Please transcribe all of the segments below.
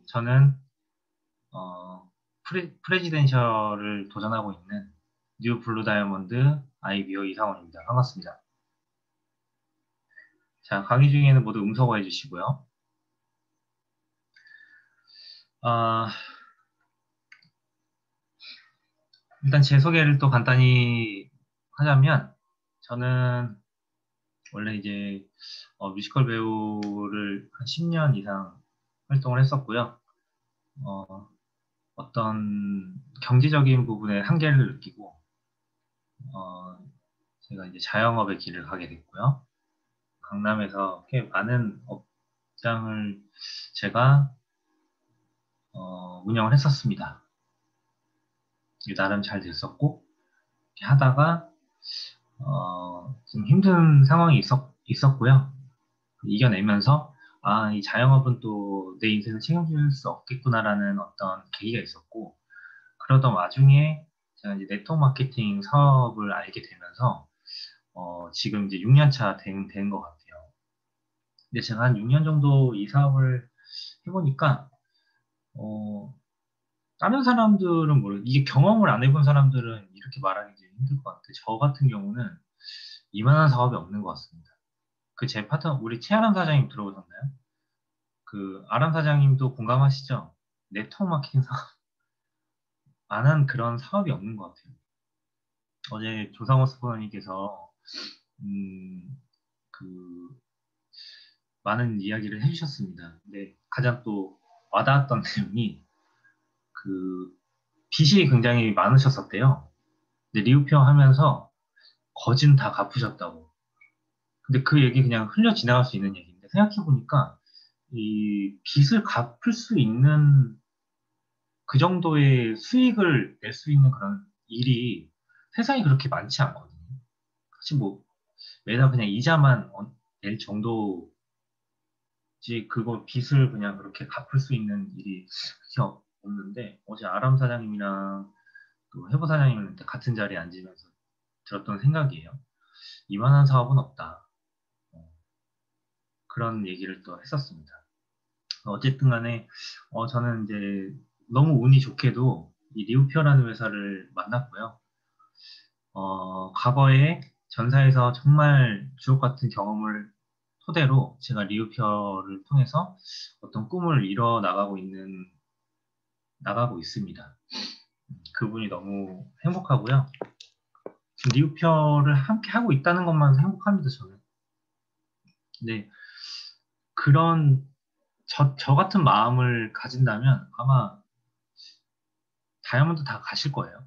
저는 프레지덴셜을 도전하고 있는 뉴 블루 다이아몬드 아이비오 이상원입니다. 반갑습니다. 자, 강의 중에는 모두 음소거 해주시고요. 일단 제 소개를 또 간단히 하자면, 저는 원래 이제 뮤지컬 배우를 한 10년 이상 활동을 했었고요. 어떤 경제적인 부분에 한계를 느끼고, 어, 제가 이제 자영업의 길을 가게 됐고요. 강남에서 꽤 많은 업장을 제가 운영을 했었습니다. 나름 잘 됐었고, 이렇게 하다가 좀 힘든 상황이 있었고요. 이겨내면서 이 자영업은 또 내 인생을 책임질 수 없겠구나라는 어떤 계기가 있었고, 그러던 와중에 제가 이제 네트워크 마케팅 사업을 알게 되면서 지금 이제 6년 차 된 것 같아요. 근데 제가 한 6년 정도 이 사업을 해보니까 다른 사람들은 이게 경험을 안 해본 사람들은 이렇게 말하기 좀 힘들 것 같아요. 저 같은 경우는 이만한 사업이 없는 것 같습니다. 그 제 파트너, 우리 최아람 사장님 들어보셨나요? 그 아람 사장님도 공감하시죠? 네트워크 마케팅 사업 안 한 그런 사업이 없는 것 같아요. 어제 조상호 스포너님께서 그 많은 이야기를 해주셨습니다. 근데 가장 또 와닿았던 내용이 그 빚이 굉장히 많으셨었대요. 근데 리우표 하면서 거진 다 갚으셨다고. 근데 그 얘기 그냥 흘려 지나갈 수 있는 얘기인데 생각해보니까 이 빚을 갚을 수 있는 그 정도의 수익을 낼 수 있는 그런 일이 세상에 그렇게 많지 않거든요. 사실 뭐 매달 그냥 이자만 낼 정도지 그거 빚을 그냥 그렇게 갚을 수 있는 일이 그렇게 없는데 어제 아람 사장님이랑 또 해보 사장님한테 같은 자리에 앉으면서 들었던 생각이에요. 이만한 사업은 없다. 어, 그런 얘기를 또 했었습니다. 어쨌든 간에, 저는 이제 너무 운이 좋게도 이 리우피어라는 회사를 만났고요. 과거에 전사에서 정말 주옥 같은 경험을 토대로 제가 리우피어를 통해서 어떤 꿈을 나가고 있습니다. 그분이 너무 행복하고요. 리우피어를 함께 하고 있다는 것만 행복합니다, 저는. 근데 그런 저 같은 마음을 가진다면 아마 다이아몬드 다 가실 거예요.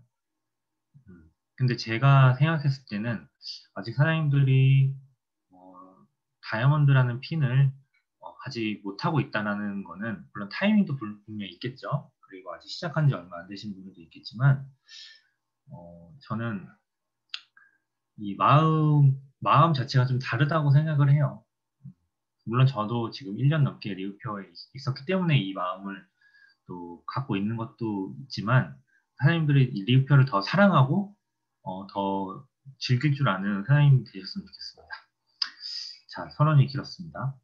근데 제가 생각했을 때는 아직 사장님들이 어, 다이아몬드라는 핀을 가지 못하고 있다는 거는 물론 타이밍도 분명히 있겠죠. 그리고 아직 시작한 지 얼마 안 되신 분들도 있겠지만 저는 이 마음 자체가 좀 다르다고 생각을 해요. 물론 저도 지금 1년 넘게 리우표에 있었기 때문에 이 마음을 또 갖고 있는 것도 있지만 사장님들이 이 리우표를 더 사랑하고 더 즐길 줄 아는 사장님이 되셨으면 좋겠습니다. 자, 선언이 길었습니다.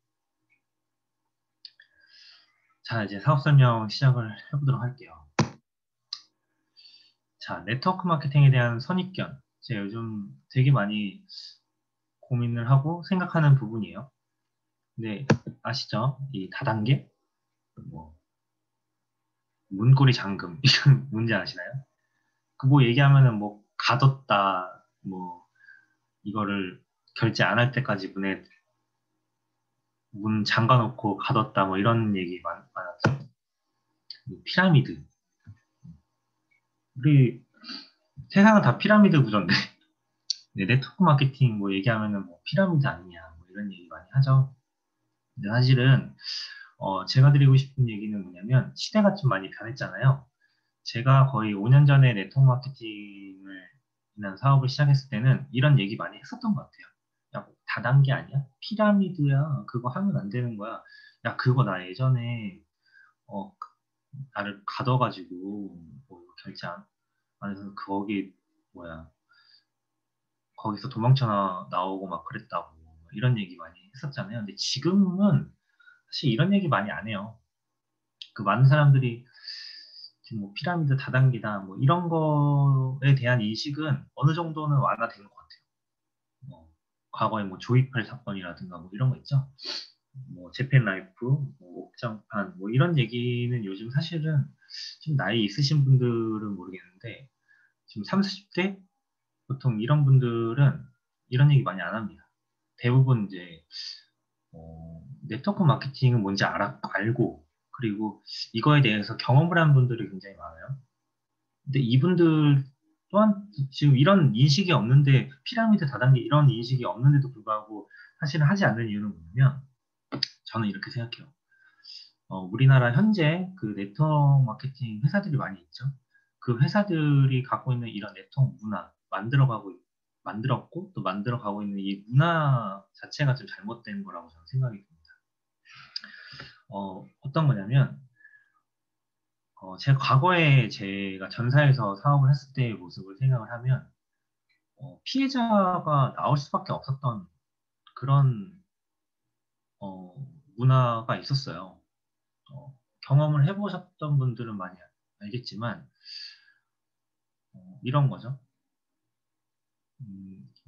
자, 이제 사업 설명 시작을 해보도록 할게요. 자, 네트워크 마케팅에 대한 선입견. 제가 요즘 되게 많이 고민을 하고 생각하는 부분이에요. 근데 아시죠? 이 다단계? 뭐, 문고리 잠금. 이런 문제 아시나요? 그 뭐 얘기하면은 뭐, 가뒀다. 뭐, 이거를 결제 안 할 때까지 문 잠가놓고 가뒀다. 뭐 이런 얘기 많았죠. 피라미드. 우리 세상은 다 피라미드 구조인데 네, 네트워크 마케팅 뭐 얘기하면은 뭐 피라미드 아니냐 뭐 이런 얘기 많이 하죠. 근데 사실은 제가 드리고 싶은 얘기는 뭐냐면 시대가 좀 많이 변했잖아요. 제가 거의 5년 전에 네트워크 마케팅을 이런 사업을 시작했을 때는 이런 얘기 많이 했었던 것 같아요. 야, 다단계 아니야? 피라미드야. 그거 하면 안 되는 거야. 야, 그거 나 예전에 어, 나를 가둬가지고 뭐 결제 안 해서 거기 뭐야 거기서 도망쳐 나오고 막 그랬다고 이런 얘기 많이 했었잖아요. 근데 지금은 사실 이런 얘기 많이 안 해요. 그 많은 사람들이 지금 뭐 피라미드 다단계다 뭐 이런 거에 대한 인식은 어느 정도는 완화된 것 같아요. 뭐 과거에 뭐 조이팔 사건이라든가 뭐 이런 거 있죠. 뭐 재팬 라이프, 뭐 옥장판 뭐 이런 얘기는 요즘 사실은 좀 나이 있으신 분들은 모르겠는데 지금 30대 보통 이런 분들은 이런 얘기 많이 안 합니다. 대부분 이제 네트워크 마케팅은 뭔지 알고 그리고 이거에 대해서 경험을 한 분들이 굉장히 많아요. 근데 이분들 또한 지금 이런 인식이 없는데 피라미드 다단계 이런 인식이 없는데도 불구하고 사실은 하지 않는 이유는 뭐냐면 저는 이렇게 생각해요. 우리나라 현재 그 네트워크 마케팅 회사들이 많이 있죠. 그 회사들이 갖고 있는 이런 네트워크 문화 만들었고 또 만들어가고 있는 이 문화 자체가 좀 잘못된 거라고 저는 생각이 듭니다. 어떤 거냐면 제가 과거에 제가 전사에서 사업을 했을 때의 모습을 생각을 하면 피해자가 나올 수밖에 없었던 그런 문화가 있었어요. 경험을 해보셨던 분들은 많이 알겠지만 이런 거죠.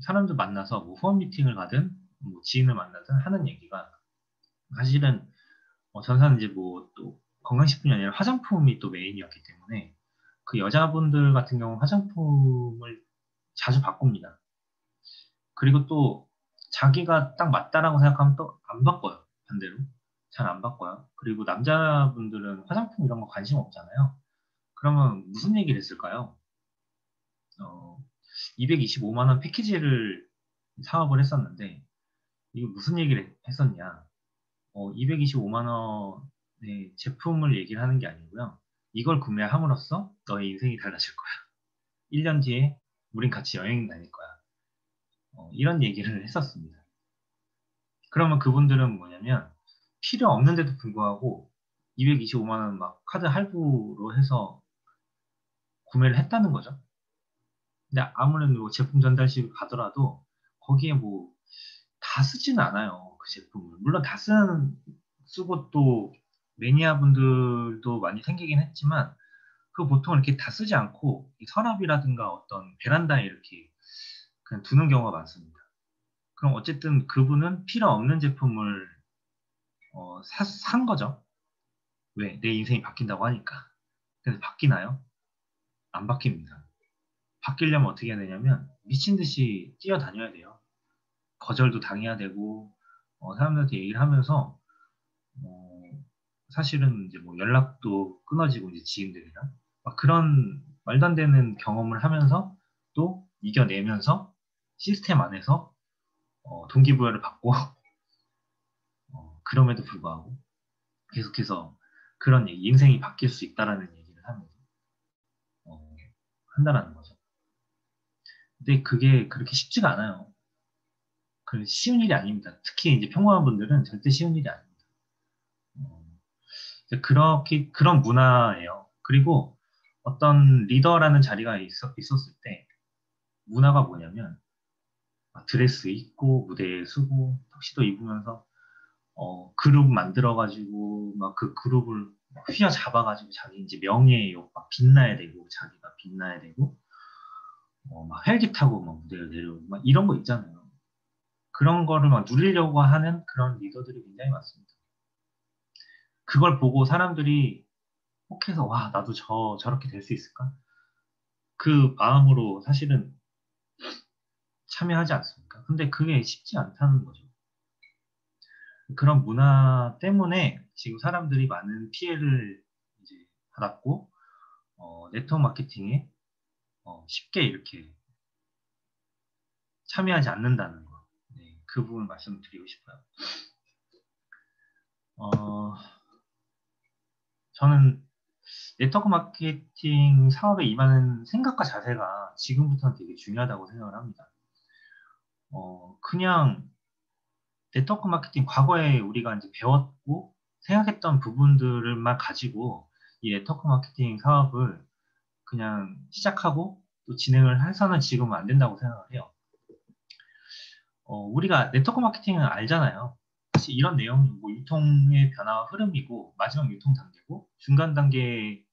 사람들 만나서 뭐 후원 미팅을 가든 뭐 지인을 만나든 하는 얘기가 사실은 전사는 이제 뭐 또 건강식품이 아니라 화장품이 또 메인이었기 때문에 그 여자분들 같은 경우 화장품을 자주 바꿉니다. 그리고 또 자기가 딱 맞다라고 생각하면 또 안 바꿔요. 반대로. 잘 안 바꿔요. 그리고 남자분들은 화장품 이런 거 관심 없잖아요. 그러면 무슨 얘기를 했을까요? 어, 225만 원 패키지를 사업을 했었는데 이거 무슨 얘기를 했었냐? 225만 원의 제품을 얘기를 하는 게 아니고요. 이걸 구매함으로써 너의 인생이 달라질 거야. 1년 뒤에 우린 같이 여행 다닐 거야. 이런 얘기를 했었습니다. 그러면 그분들은 뭐냐면 필요 없는데도 불구하고 225만 원 막 카드 할부로 해서 구매를 했다는 거죠. 근데 아무래도 뭐 제품 전달식을 가더라도 거기에 뭐 다 쓰지는 않아요. 그 제품을. 물론 쓰고 또 매니아 분들도 많이 생기긴 했지만 그 보통 이렇게 다 쓰지 않고 이 서랍이라든가 어떤 베란다에 이렇게 그냥 두는 경우가 많습니다. 그럼 어쨌든 그분은 필요 없는 제품을 산 거죠. 왜? 내 인생이 바뀐다고 하니까. 근데 바뀌나요? 안 바뀝니다. 바뀌려면 어떻게 해야 되냐면 미친 듯이 뛰어다녀야 돼요. 거절도 당해야 되고 사람들한테 얘기를 하면서 어, 사실은 이제 뭐 연락도 끊어지고 이제 지인들이랑 막 그런 말도 안 되는 경험을 하면서 또 이겨내면서 시스템 안에서 동기부여를 받고 그럼에도 불구하고 계속해서 그런 얘기, 인생이 바뀔 수 있다라는 얘기를 하면서 어, 한다라는 거죠. 근데 그게 그렇게 쉽지가 않아요. 그 쉬운 일이 아닙니다. 특히 이제 평범한 분들은 절대 쉬운 일이 아닙니다. 어, 그런 문화예요. 그리고 어떤 리더라는 자리가 있었을 때 문화가 뭐냐면 막 드레스 입고 무대에 서고 턱시도 입으면서 그룹 만들어가지고 막 그 그룹을 휘어잡아가지고 자기 이제 명예에 막 빛나야 되고 자기가 빛나야 되고 막 헬기 타고 막 무대를 내려오고 막 이런 거 있잖아요. 그런 거를 막 누리려고 하는 그런 리더들이 굉장히 많습니다. 그걸 보고 사람들이 혹해서 와 나도 저렇게 될 수 있을까? 그 마음으로 사실은 참여하지 않습니까? 근데 그게 쉽지 않다는 거죠. 그런 문화 때문에 지금 사람들이 많은 피해를 이제 받았고 네트워크 마케팅에 쉽게 이렇게 참여하지 않는다는 거. 네, 그 부분 말씀드리고 싶어요. 어, 저는 네트워크 마케팅 사업에 임하는 생각과 자세가 지금부터는 되게 중요하다고 생각을 합니다. 그냥 네트워크 마케팅 과거에 우리가 이제 배웠고 생각했던 부분들만 가지고 이 네트워크 마케팅 사업을 그냥 시작하고 또 진행을 해서는 지금은 안 된다고 생각을 해요. 우리가 네트워크 마케팅은 알잖아요. 사실 이런 내용이 뭐 유통의 변화와 흐름이고 마지막 유통 단계고 중간 단계의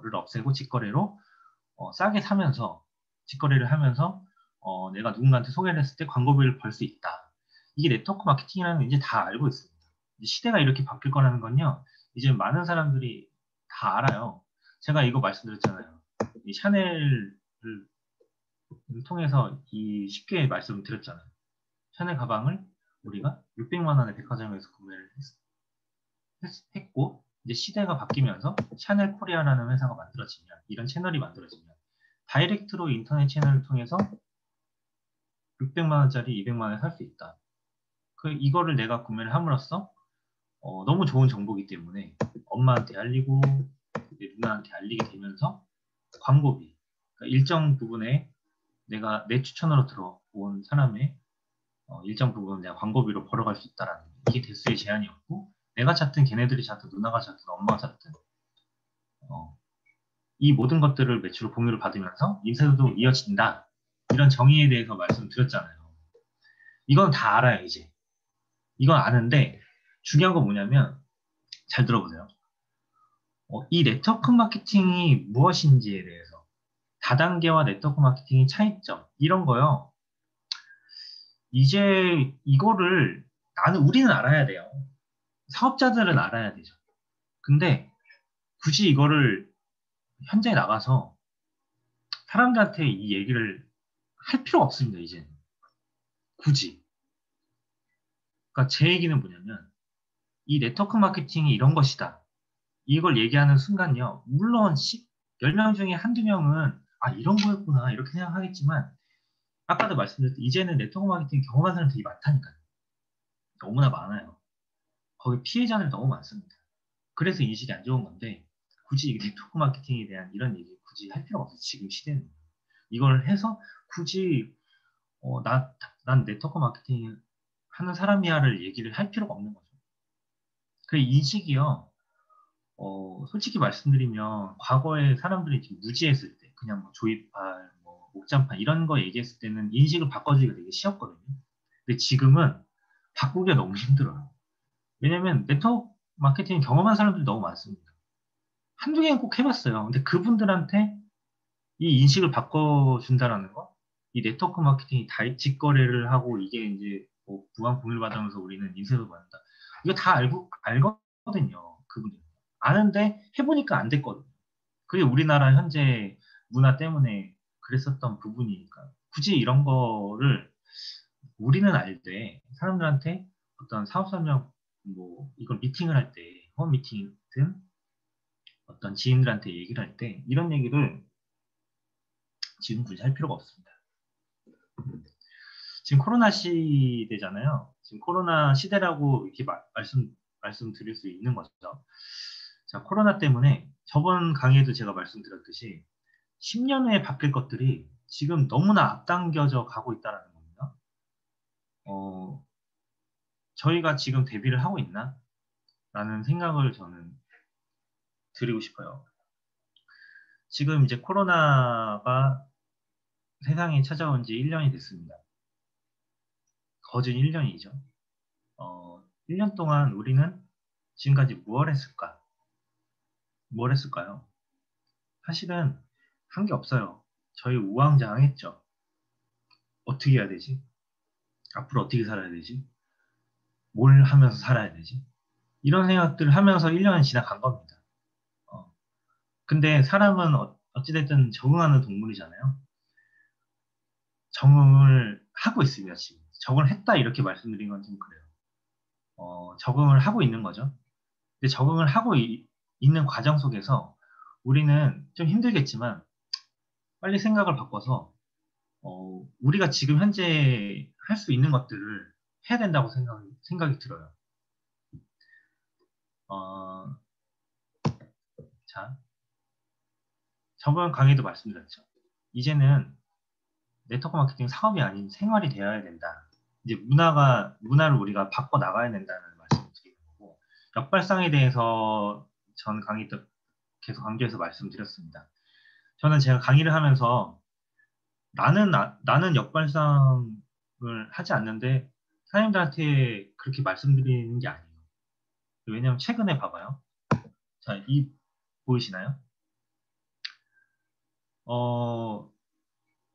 를 없애고 직거래로 싸게 사면서 직거래를 하면서 내가 누군가한테 소개를 했을 때 광고비를 벌 수 있다. 이게 네트워크 마케팅이라는 걸 이제 다 알고 있습니다. 이제 시대가 이렇게 바뀔 거라는 건요. 이제 많은 사람들이 다 알아요. 제가 이거 말씀드렸잖아요. 이 샤넬을 통해서 쉽게 말씀드렸잖아요. 샤넬 가방을 우리가 600만 원의 백화점에서 구매를 했고 이제 시대가 바뀌면서 샤넬 코리아라는 회사가 만들어지면 이런 채널이 만들어지면 다이렉트로 인터넷 채널을 통해서 600만 원짜리 200만 원에 살 수 있다. 이거를 내가 구매를 함으로써 너무 좋은 정보이기 때문에 엄마한테 알리고 누나한테 알리게 되면서 광고비 그러니까 일정 부분에 내가 내 추천으로 들어온 사람의 일정 부분 내가 광고비로 벌어갈 수 있다라는 이게 대수의 제한이었고 내가 찾든 걔네들이 찾든 누나가 찾든 엄마가 찾든 이 모든 것들을 매출로 공유를 받으면서 인쇄도 이어진다. 이런 정의에 대해서 말씀드렸잖아요. 이건 다 알아요, 이제. 이건 아는데 중요한 건 뭐냐면 잘 들어보세요. 이 네트워크 마케팅이 무엇인지에 대해서 다단계와 네트워크 마케팅의 차이점 이런 거요. 이제 이거를 우리는 알아야 돼요. 사업자들은 알아야 되죠. 근데 굳이 이거를 현장에 나가서 사람들한테 이 얘기를 할 필요가 없습니다, 이제는. 굳이. 그러니까 제 얘기는 뭐냐면 이 네트워크 마케팅이 이런 것이다. 이걸 얘기하는 순간요. 물론 10명 중에 한두 명은 이런 거였구나 이렇게 생각하겠지만 아까도 말씀드렸듯이 이제는 네트워크 마케팅 경험한 사람들이 많다니까요. 너무나 많아요. 거기 피해자들이 너무 많습니다. 그래서 인식이 안 좋은 건데 굳이 네트워크 마케팅에 대한 이런 얘기 굳이 할 필요가 없어요. 지금 시대는. 이걸 해서 굳이 난 네트워크 마케팅 하는 사람이야를 얘기를 할 필요가 없는 거죠. 그 인식이요. 솔직히 말씀드리면 과거에 사람들이 지금 무지했을 때 그냥 뭐 조이팔, 뭐 옥장판 이런 거 얘기했을 때는 인식을 바꿔주기가 되게 쉬웠거든요. 근데 지금은 바꾸기가 너무 힘들어요. 왜냐면 네트워크 마케팅 경험한 사람들이 너무 많습니다. 한두 개는 꼭 해봤어요. 근데 그분들한테 이 인식을 바꿔준다라는 거, 이 네트워크 마케팅이 직거래를 하고 이게 이제 뭐 무한 공유를 받으면서 우리는 인쇄도 받는다. 이거 다 알거든요. 그분들. 아는데 해보니까 안 됐거든요. 그게 우리나라 현재 문화 때문에 그랬었던 부분이니까. 굳이 이런 거를 우리는 알 때 사람들한테 어떤 사업 설명, 뭐 이걸 미팅을 할 때, 홈 미팅이든 어떤 지인들한테 얘기를 할 때 이런 얘기를 지금 굳이 할 필요가 없습니다. 지금 코로나 시대잖아요. 지금 코로나 시대라고 이렇게 말씀드릴 수 있는 거죠. 자, 코로나 때문에 저번 강의에도 제가 말씀드렸듯이 10년 후에 바뀔 것들이 지금 너무나 앞당겨져 가고 있다는 겁니다. 저희가 지금 대비를 하고 있나? 라는 생각을 저는 드리고 싶어요. 지금 이제 코로나가 세상에 찾아온 지 1년이 됐습니다. 거진 1년이죠. 1년 동안 우리는 지금까지 뭘 했을까? 뭘 했을까요? 사실은 한 게 없어요. 저희 우왕좌왕했죠. 어떻게 해야 되지? 앞으로 어떻게 살아야 되지? 뭘 하면서 살아야 되지? 이런 생각들을 하면서 1년이 지나간 겁니다. 근데 사람은 어찌됐든 적응하는 동물이잖아요. 적응을 하고 있습니다, 지금. 적응을 했다, 이렇게 말씀드린 건 좀 그래요. 적응을 하고 있는 거죠. 근데 적응을 하고 있는 과정 속에서 우리는 좀 힘들겠지만 빨리 생각을 바꿔서 우리가 지금 현재 할 수 있는 것들을 해야 된다고 생각이 들어요. 자, 저번 강의도 말씀드렸죠. 이제는 네트워크 마케팅 사업이 아닌 생활이 되어야 된다. 이제 문화를 우리가 바꿔 나가야 된다는 말씀을 드리는 거고, 역발상에 대해서 전 강의 때 계속 강조해서 말씀드렸습니다. 저는 제가 강의를 하면서 나는 역발상을 하지 않는데 사장님들한테 그렇게 말씀드리는 게 아니에요. 왜냐면 최근에 봐봐요. 자, 이 보이시나요?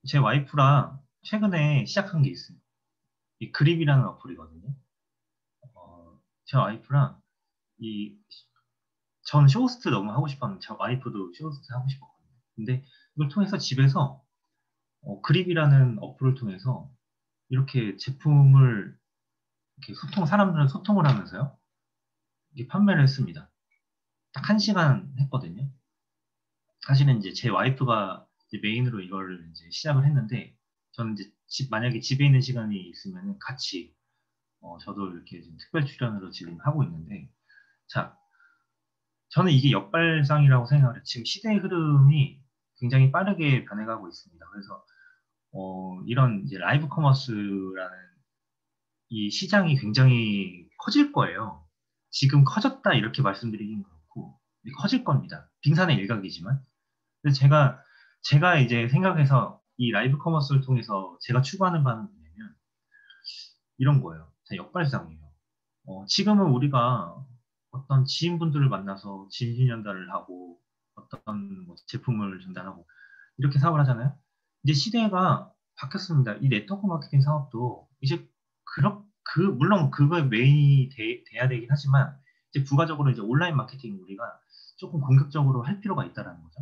제 와이프랑 최근에 시작한 게 있어요. 이 그립이라는 어플이거든요. 제 와이프랑 이, 전 쇼호스트 너무 하고 싶었는데, 제 와이프도 쇼호스트 하고 싶었거든요. 근데 이걸 통해서 집에서 그립이라는 어플을 통해서 이렇게 제품을 이렇게 사람들은 소통을 하면서요. 이렇게 판매를 했습니다. 딱 1시간 했거든요. 사실은 이제 제 와이프가 이제 메인으로 이걸 이제 시작을 했는데, 저는 이제 만약에 집에 있는 시간이 있으면 같이, 저도 이렇게 지금 특별 출연으로 지금 하고 있는데, 자, 저는 이게 역발상이라고 생각을 해요. 지금 시대의 흐름이 굉장히 빠르게 변해가고 있습니다. 그래서, 이런 이제 라이브 커머스라는 이 시장이 굉장히 커질 거예요. 지금 커졌다 이렇게 말씀드리긴 그렇고, 커질 겁니다. 빙산의 일각이지만. 근데 제가 이제 생각해서 이 라이브 커머스를 통해서 제가 추구하는 바는 뭐냐면 이런 거예요. 자, 역발상이에요. 지금은 우리가 어떤 지인분들을 만나서 진심 전달을 하고 어떤 뭐 제품을 전달하고 이렇게 사업을 하잖아요. 이제 시대가 바뀌었습니다. 이 네트워크 마케팅 사업도 이제 물론 그거에 메인이 돼야 되긴 하지만 이제 부가적으로 이제 온라인 마케팅 우리가 조금 공격적으로 할 필요가 있다라는 거죠.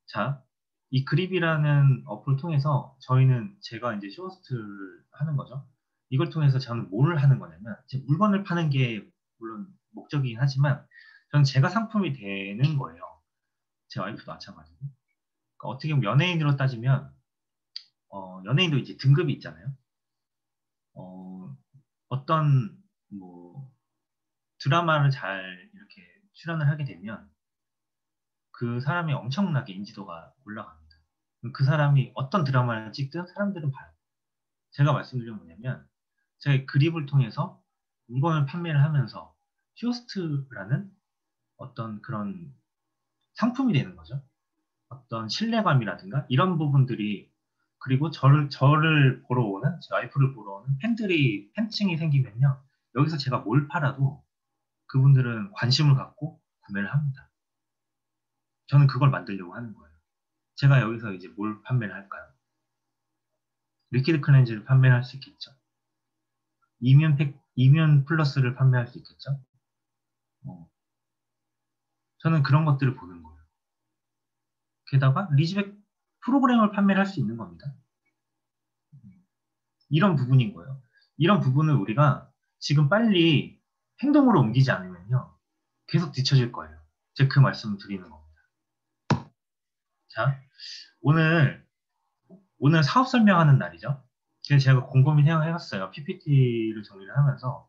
자, 이 그립이라는 어플을 통해서 제가 이제 쇼호스트를 하는 거죠. 이걸 통해서 저는 뭘 하는 거냐면, 제 물건을 파는 게 물론 목적이긴 하지만, 저는 제가 상품이 되는 거예요. 제 와이프도 마찬가지고. 그러니까 어떻게 보면 연예인으로 따지면, 연예인도 이제 등급이 있잖아요. 어, 어떤, 뭐, 드라마를 잘 이렇게 출연을 하게 되면, 그 사람이 엄청나게 인지도가 올라갑니다. 그 사람이 어떤 드라마를 찍든 사람들은 봐요. 제가 말씀드린 건 뭐냐면, 제가 그립을 통해서 물건을 판매를 하면서 쇼호스트라는 어떤 그런 상품이 되는 거죠. 어떤 신뢰감이라든가 이런 부분들이 그리고 저를 보러 오는, 제 와이프를 보러 오는 팬층이 생기면요. 여기서 제가 뭘 팔아도 그분들은 관심을 갖고 구매를 합니다. 저는 그걸 만들려고 하는 거예요. 제가 여기서 이제 뭘 판매를 할까요? 리퀴드 클렌즈를 판매를 할 수 있겠죠. 이면 플러스를 판매할 수 있겠죠. 어, 저는 그런 것들을 보는 거예요. 게다가 리즈백 프로그램을 판매를 할 수 있는 겁니다. 이런 부분인 거예요. 이런 부분을 우리가 지금 빨리 행동으로 옮기지 않으면요. 계속 뒤처질 거예요. 제가 그 말씀을 드리는 겁니다. 자, 오늘, 오늘 사업 설명하는 날이죠. 그래서 제가 곰곰이 생각해봤어요. PPT를 정리를 하면서,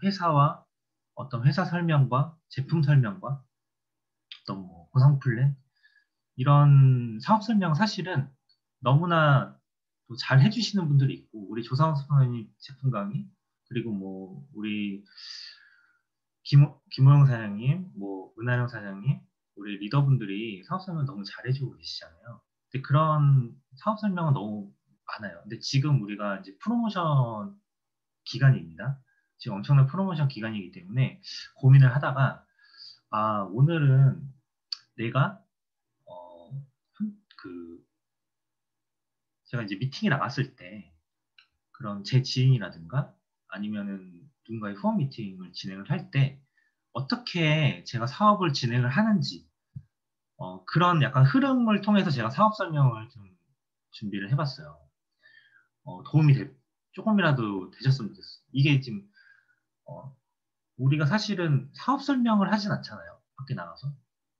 회사와 어떤 회사 설명과 제품 설명과 어떤 뭐 보상 플랜, 이런 사업 설명 사실은 너무나 또잘 해주시는 분들이 있고, 우리 조상욱 선생님 제품 강의, 그리고 뭐, 우리 김호영 사장님, 뭐, 은하영 사장님, 우리 리더분들이 사업 설명 너무 잘해주고 계시잖아요. 근데 그런 사업 설명은 너무 많아요. 근데 지금 우리가 이제 프로모션 기간입니다. 지금 엄청난 프로모션 기간이기 때문에 고민을 하다가, 오늘은 내가, 어, 그, 제가 이제 미팅에 나갔을 때 그런 제 지인이라든가 아니면은 누군가의 후원 미팅을 진행을 할 때 어떻게 제가 사업을 진행을 하는지 그런 약간 흐름을 통해서 제가 사업 설명을 좀 준비를 해봤어요. 도움이 조금이라도 되셨으면 좋겠어요. 이게 지금 어, 우리가 사실은 사업 설명을 하진 않잖아요. 밖에 나가서.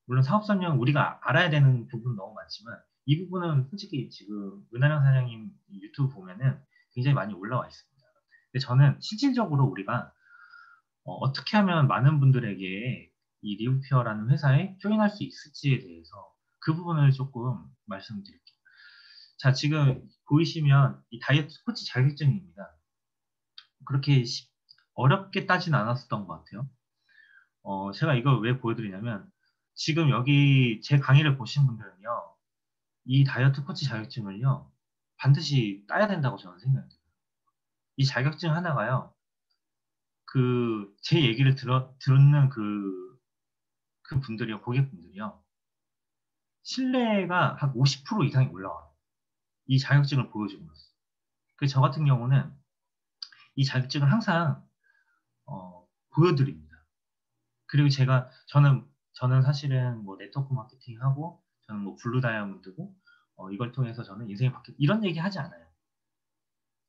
물론 사업 설명 우리가 알아야 되는 부분은 너무 많지만 이 부분은 솔직히 지금 은하령 사장님 유튜브 보면은 굉장히 많이 올라와 있습니다. 근데 저는 실질적으로 우리가 떻게 하면 많은 분들에게 이 리우피어라는 회사에 조인할 수 있을지에 대해서 그 부분을 조금 말씀드릴게요. 자, 지금 보이시면 이 다이어트 코치 자격증입니다. 그렇게 어렵게 따진 않았었던 것 같아요. 제가 이걸 왜 보여드리냐면 지금 여기 제 강의를 보신 분들은요, 이 다이어트 코치 자격증을요, 반드시 따야 된다고 저는 생각해요. 이 자격증 하나가요. 제 얘기를 듣는 그 분들이요, 고객분들이요. 신뢰가 한 50% 이상이 올라와요. 이 자격증을 보여줌으로써. 그래서 저 같은 경우는 이 자격증을 항상 보여드립니다. 그리고 저는 사실은 뭐 네트워크 마케팅하고 저는 뭐 블루 다이아몬드고 이걸 통해서 저는 인생이 바뀌 이런 얘기 하지 않아요.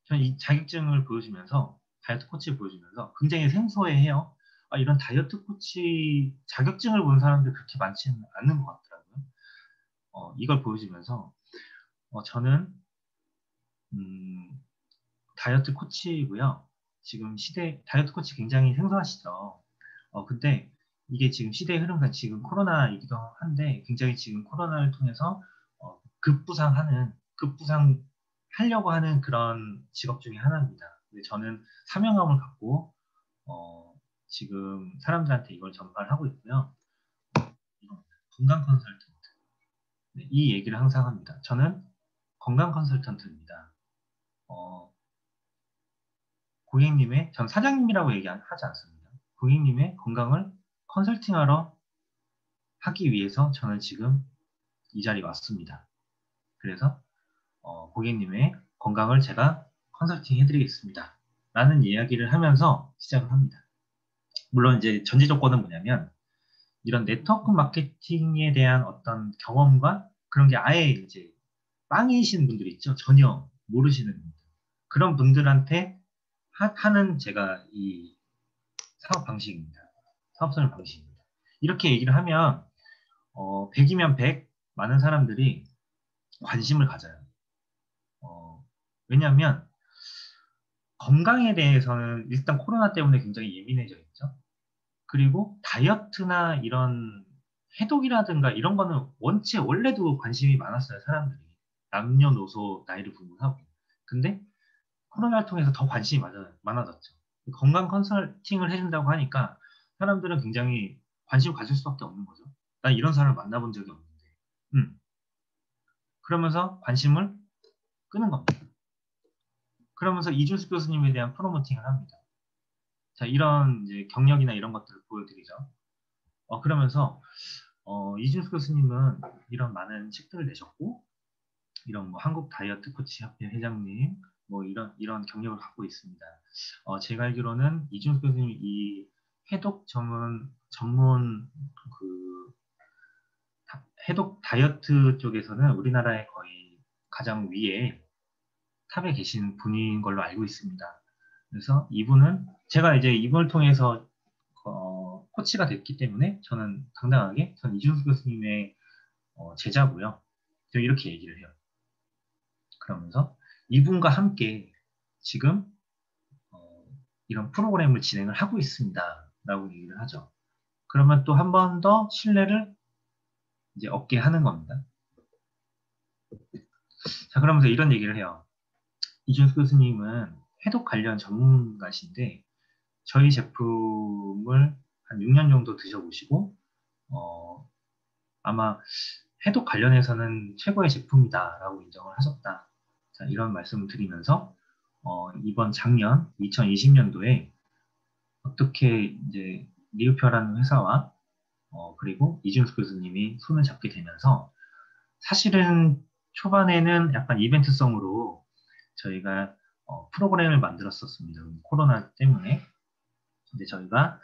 저는 이 자격증을 보여주면서 다이어트 코치를 보여주면서 굉장히 생소해해요. 이런 다이어트 코치 자격증을 본 사람들 그렇게 많지는 않는 것 같더라고요. 이걸 보여주면서 저는 다이어트 코치고요. 지금 다이어트 코치 굉장히 생소하시죠. 근데 이게 지금 시대의 흐름상 지금 코로나이기도 한데 굉장히 지금 코로나를 통해서 급부상하려고 하는 그런 직업 중에 하나입니다. 근데 저는 사명감을 갖고 지금 사람들한테 이걸 전파를 하고 있고요. 건강 컨설턴트. 네, 이 얘기를 항상 합니다. 저는 건강 컨설턴트입니다. 전 사장님이라고 얘기하지 않습니다. 고객님의 건강을 컨설팅하러 하기 위해서 저는 지금 이 자리에 왔습니다. 그래서 고객님의 건강을 제가 컨설팅 해드리겠습니다. 라는 이야기를 하면서 시작을 합니다. 물론 이제 전제 조건은 뭐냐면 이런 네트워크 마케팅에 대한 어떤 경험과 그런 게 아예 이제 빵이신 분들 있죠. 전혀 모르시는 분들. 그런 분들한테 하는 제가 이 사업 방식입니다. 사업설 방식입니다. 이렇게 얘기를 하면 100이면 100 많은 사람들이 관심을 가져요. 왜냐하면 건강에 대해서는 일단 코로나 때문에 굉장히 예민해져 있죠. 그리고 다이어트나 이런 해독이라든가 이런 거는 원래도 관심이 많았어요, 사람들이. 남녀노소 나이를 구분하고. 근데 코로나를 통해서 더 관심이 많아졌죠. 건강 컨설팅을 해준다고 하니까 사람들은 굉장히 관심을 가질 수밖에 없는 거죠. 난 이런 사람을 만나본 적이 없는데. 그러면서 관심을 끄는 겁니다. 그러면서 이준수 교수님에 대한 프로모팅을 합니다. 자, 이런 이제 경력이나 이런 것들을 보여드리죠. 그러면서 이준수 교수님은 이런 많은 책들을 내셨고, 이런 뭐 한국 다이어트 코치 협회 회장님, 뭐 이런 경력을 갖고 있습니다. 제가 알기로는 이준수 교수님이 이 해독 전문 그 해독 다이어트 쪽에서는 우리나라의 거의 가장 위에 탑에 계신 분인 걸로 알고 있습니다. 그래서 제가 이제 이분을 통해서 코치가 됐기 때문에 저는 당당하게 전 이준수 교수님의 제자고요. 제가 이렇게 얘기를 해요. 그러면서 이분과 함께 지금 이런 프로그램을 진행을 하고 있습니다. 라고 얘기를 하죠. 그러면 또 한 번 더 신뢰를 이제 얻게 하는 겁니다. 자, 그러면서 이런 얘기를 해요. 이준수 교수님은 해독 관련 전문가신데 저희 제품을 한 6년 정도 드셔보시고 아마 해독 관련해서는 최고의 제품이다라고 인정을 하셨다. 자, 이런 말씀을 드리면서 이번 작년 2020년도에 어떻게 이제 리우표라는 회사와 그리고 이준수 교수님이 손을 잡게 되면서 사실은 초반에는 약간 이벤트성으로 저희가 프로그램을 만들었었습니다. 코로나 때문에. 근데 저희가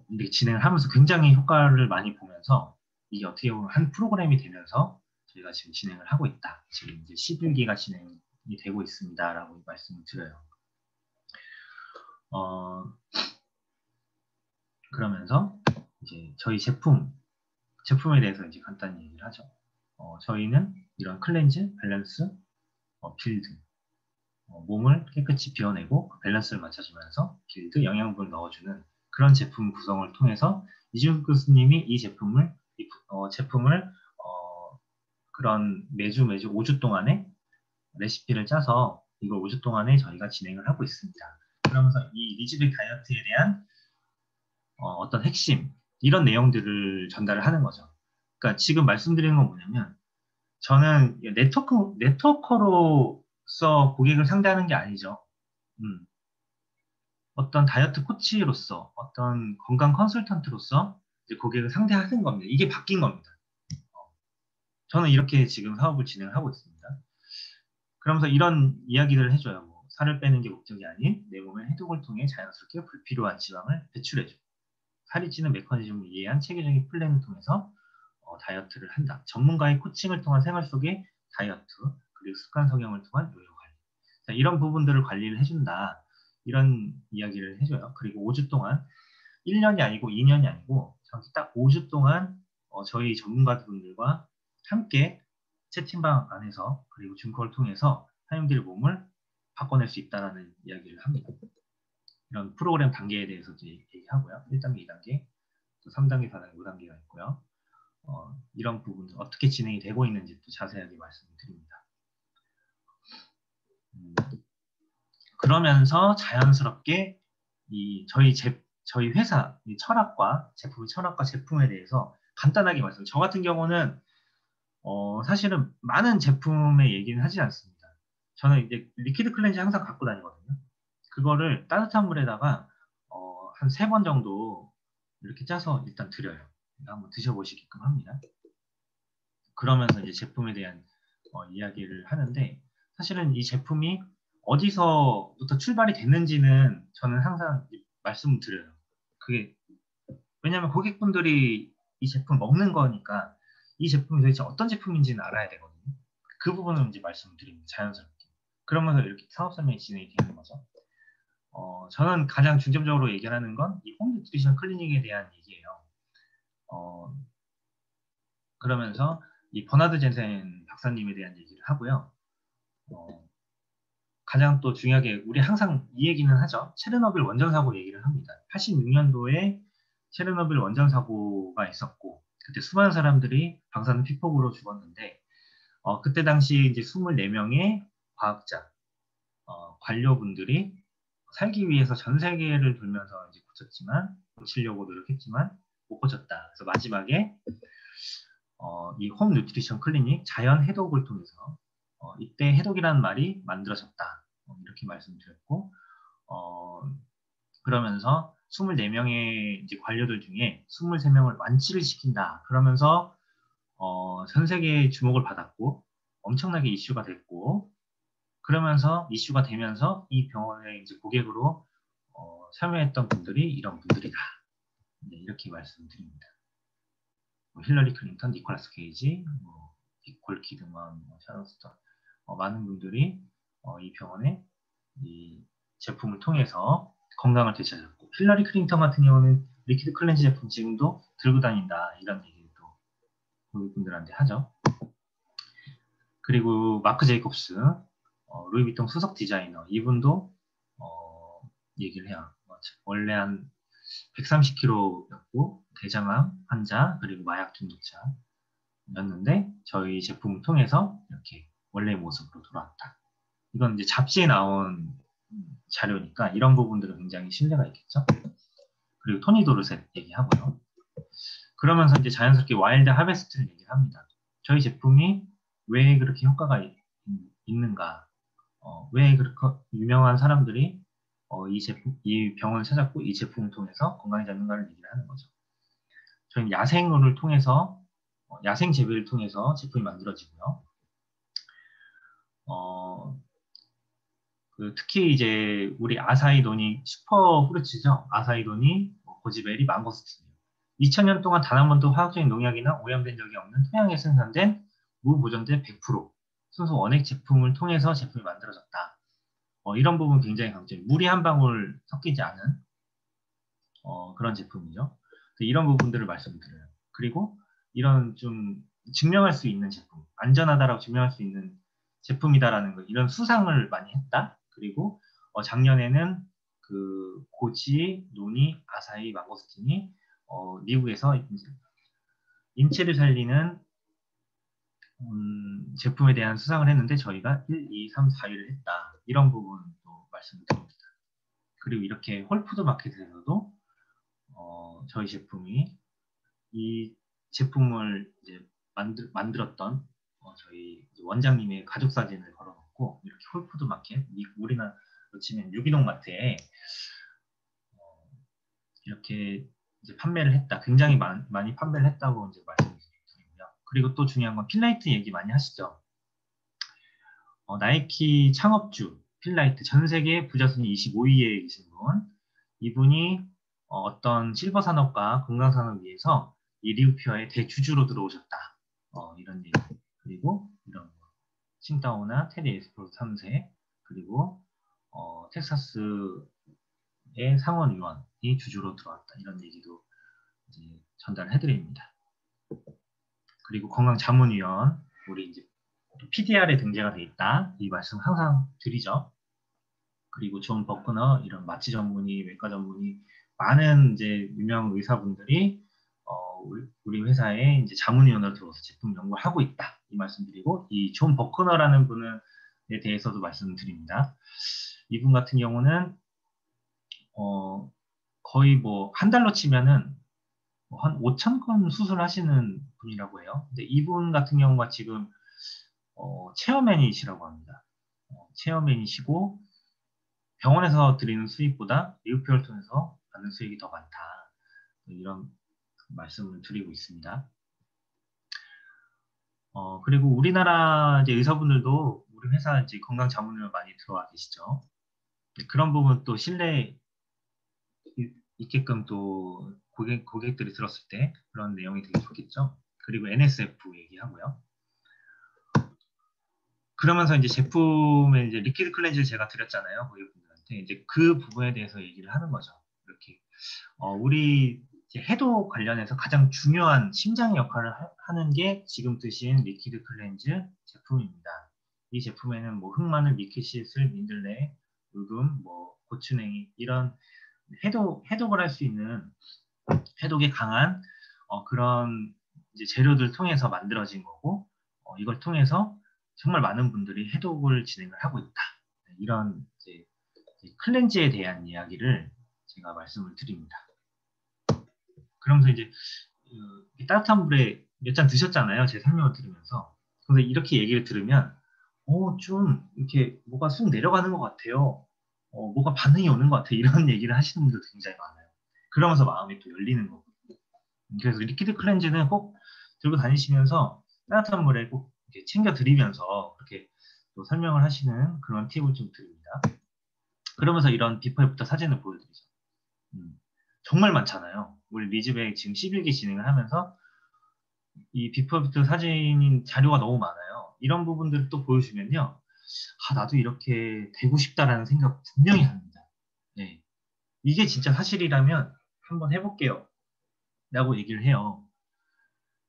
이렇게 진행을 하면서 굉장히 효과를 많이 보면서 이게 어떻게 보면 한 프로그램이 되면서 저희가 지금 진행을 하고 있다. 지금 이제 11기가 진행이 되고 있습니다라고 말씀을 드려요. 그러면서 이제 저희 제품에 대해서 이제 간단히 얘기를 하죠. 저희는 이런 클렌즈, 밸런스, 빌드, 몸을 깨끗이 비워내고 밸런스를 맞춰주면서 빌드, 영양분을 넣어주는 그런 제품 구성을 통해서 이준수 교수님이 이 제품을 그런 매주 5주 동안에 레시피를 짜서 이걸 5주 동안에 저희가 진행을 하고 있습니다. 그러면서 이 리즈백 다이어트에 대한 어떤 핵심 이런 내용들을 전달을 하는 거죠. 그러니까 지금 말씀드리는 건 뭐냐면 저는 네트워커로서 고객을 상대하는 게 아니죠. 음, 어떤 다이어트 코치로서, 어떤 건강 컨설턴트로서 이제 고객을 상대하는 겁니다. 이게 바뀐 겁니다. 저는 이렇게 지금 사업을 진행하고 있습니다. 그러면서 이런 이야기를 해줘요. 뭐, 살을 빼는 게 목적이 아닌 내 몸의 해독을 통해 자연스럽게 불필요한 지방을 배출해줘. 살이 찌는 메커니즘을 이해한 체계적인 플랜을 통해서 다이어트를 한다. 전문가의 코칭을 통한 생활 속의 다이어트, 그리고 습관 성형을 통한 요요 관리. 자, 이런 부분들을 관리를 해준다. 이런 이야기를 해줘요. 그리고 5주 동안 1년이 아니고 2년이 아니고 정확히 딱 5주 동안 저희 전문가분들과 함께 채팅방 안에서 그리고 줌콜을 통해서 사용자의 몸을 바꿔낼 수 있다는 이야기를 합니다. 이런 프로그램 단계에 대해서 얘기하고요. 1단계, 2단계, 또 3단계, 4단계, 5단계가 있고요. 이런 부분들 어떻게 진행이 되고 있는지 또 자세하게 말씀을 드립니다. 그러면서 자연스럽게 저희 회사 철학과 제품에 대해서 간단하게 말씀. 저 같은 경우는 사실은 많은 제품의 얘기는 하지 않습니다. 저는 이제 리퀴드 클렌저 항상 갖고 다니거든요. 그거를 따뜻한 물에다가 한 3번 정도 이렇게 짜서 일단 드려요. 한번 드셔보시게끔 합니다. 그러면서 이제 제품에 대한 이야기를 하는데 사실은 이 제품이 어디서부터 출발이 됐는지는 저는 항상 말씀을 드려요. 그게 왜냐하면 고객분들이 이 제품 먹는 거니까 이 제품이 도대체 어떤 제품인지는 알아야 되거든요. 그 부분은 이제 말씀드립니다. 자연스럽게. 그러면서 이렇게 사업 설명이 진행이 되는 거죠. 저는 가장 중점적으로 얘기하는 건 이 홈 뉴트리션 클리닉에 대한 얘기예요. 그러면서 이 버나드 젠센 박사님에 대한 얘기를 하고요. 가장 또 중요하게 우리 항상 이 얘기는 하죠. 체르노빌 원전 사고 얘기를 합니다. 86년도에 체르노빌 원전 사고가 있었고 그때 수많은 사람들이 방사능 피폭으로 죽었는데 그때 당시 이제 24명의 과학자 관료분들이 살기 위해서 전 세계를 돌면서 이제 고쳤지만 고치려고 노력했지만 못 고쳤다. 그래서 마지막에 이 홈 뉴트리션 클리닉 자연 해독을 통해서 이때 해독이라는 말이 만들어졌다. 이렇게 말씀드렸고 그러면서 24명의 이제 관료들 중에 23명을 완치를 시킨다. 그러면서 전 세계의 주목을 받았고 엄청나게 이슈가 됐고 그러면서 이슈가 되면서 이 병원의 이제 고객으로 참여했던 분들이 이런 분들이다. 네, 이렇게 말씀드립니다. 힐러리 클린턴, 니콜라스 케이지, 니콜 키드먼, 샤론 스톤 많은 분들이 이 병원에 이 제품을 통해서 건강을 되찾았고 힐러리 클린턴 같은 경우는 리퀴드 클렌즈 제품 지금도 들고 다닌다 이런 얘기도 고객분들한테 하죠. 그리고 마크 제이콥스, 루이비통 수석 디자이너 이분도 얘기를 해요. 원래 한 130kg였고 대장암 환자 그리고 마약 중독자였는데 저희 제품을 통해서 이렇게 원래 모습으로 돌아왔다. 이건 이제 잡지에 나온 자료니까 이런 부분들은 굉장히 신뢰가 있겠죠. 그리고 토니 도르셋 얘기하고요. 그러면서 이제 자연스럽게 와일드 하베스트를 얘기합니다. 저희 제품이 왜 그렇게 효과가 있는가? 왜 그렇게 유명한 사람들이 이 병원을 찾았고 이 제품을 통해서 건강해졌는가를 얘기를 하는 거죠. 저희는 야생을 통해서 야생 재배를 통해서 제품이 만들어지고요. 특히 이제 우리 아사이돈이 슈퍼 후르츠죠. 아사이돈이 고지베리 망고스틴. 2000년 동안 단 한 번도 화학적인 농약이나 오염된 적이 없는 토양에 생산된 무보존제 100% 순수 원액 제품을 통해서 제품이 만들어졌다. 이런 부분 굉장히 강조해요. 물이 한 방울 섞이지 않은 그런 제품이죠. 이런 부분들을 말씀드려요. 그리고 이런 좀 증명할 수 있는 제품, 안전하다라고 증명할 수 있는 제품이다라는 거, 이런 수상을 많이 했다. 그리고 작년에는 그 고지, 노니, 아사히, 망고스틴이 미국에서 인체를 살리는 제품에 대한 수상을 했는데 저희가 1, 2, 3, 4위를 했다. 이런 부분도 말씀드립니다. 그리고 이렇게 홀푸드 마켓에서도 저희 제품이 이 제품을 이제 만들었던 저희 원장님의 가족 사진을 걸어놓고 이렇게 홀푸드 마켓, 우리나라로 치면 유기농 마트에 이렇게 이제 판매를 했다. 굉장히 많이 판매를 했다고 이제 말씀드리고요. 그리고 또 중요한 건 필라이트 얘기 많이 하시죠. 나이키 창업주 필라이트 전 세계 부자 순위 25위에 계신 분, 이분이 어떤 실버 산업과 건강 산업 위해서 이 리우퓨어의 대주주로 들어오셨다. 이런 얘기. 그리고 이런 거. 칭다오나 테리 에스프로 3세, 그리고 텍사스의 상원의원이 주주로 들어왔다. 이런 얘기도 이제 전달해드립니다. 그리고 건강자문위원, 우리 이제 PDR에 등재가 돼 있다. 이 말씀 항상 드리죠. 그리고 존 버크너, 이런 마취 전문의, 외과 전문의, 많은 이제 유명 의사분들이 우리 회사에 이제 자문위원으로 들어와서 제품 연구를 하고 있다. 이 말씀드리고, 이 존 버크너라는 분에 대해서도 말씀드립니다. 이분 같은 경우는 거의 뭐 한 달로 치면은 한 5,000건 수술하시는 분이라고 해요. 근데 이분 같은 경우가 지금 체어맨이시라고 합니다. 체어맨이시고 병원에서 드리는 수익보다 리우퓨어를 통해서 받는 수익이 더 많다. 이런 말씀을 드리고 있습니다. 그리고 우리나라 이제 의사분들도 우리 회사 이제 건강자문위원 많이 들어와 계시죠. 그런 부분 또 신뢰 있게끔 또 고객들이 들었을 때 그런 내용이 되게 좋겠죠. 그리고 NSF 얘기하고요. 그러면서 이제 제품의 이제 리퀴드 클렌즈를 제가 드렸잖아요. 고객분들한테 이제 그 부분에 대해서 얘기를 하는 거죠. 이렇게 우리 이제 해독 관련해서 가장 중요한 심장의 역할을 하는 게 지금 드신 리퀴드 클렌즈 제품입니다. 이 제품에는 뭐 흑마늘, 미키시슬, 민들레, 우금, 뭐 고추냉이 이런 해독을 할 수 있는 해독에 강한 그런 이제 재료들 통해서 만들어진 거고 이걸 통해서 정말 많은 분들이 해독을 진행을 하고 있다. 이런 이제 클렌즈에 대한 이야기를 제가 말씀을 드립니다. 그러면서 이제 따뜻한 물에 몇 잔 드셨잖아요. 제 설명을 들으면서. 근데 이렇게 얘기를 들으면 좀 이렇게 뭐가 쑥 내려가는 것 같아요. 뭐가 반응이 오는 것 같아요. 이런 얘기를 하시는 분들 굉장히 많아요. 그러면서 마음이 또 열리는 거거든요. 그래서 리퀴드 클렌즈는 꼭 들고 다니시면서 따뜻한 물에 꼭 이렇게 챙겨 드리면서 그렇게 또 설명을 하시는 그런 팁을 좀 드립니다. 그러면서 이런 비포 애프터 사진을 보여드리죠. 정말 많잖아요. 우리 리즈백 지금 11기 진행을 하면서 이 비포 애프터 사진 자료가 너무 많아요. 이런 부분들을 또 보여주면요. 나도 이렇게 되고 싶다라는 생각 분명히 합니다. 네. 이게 진짜 사실이라면 한번 해볼게요. 라고 얘기를 해요.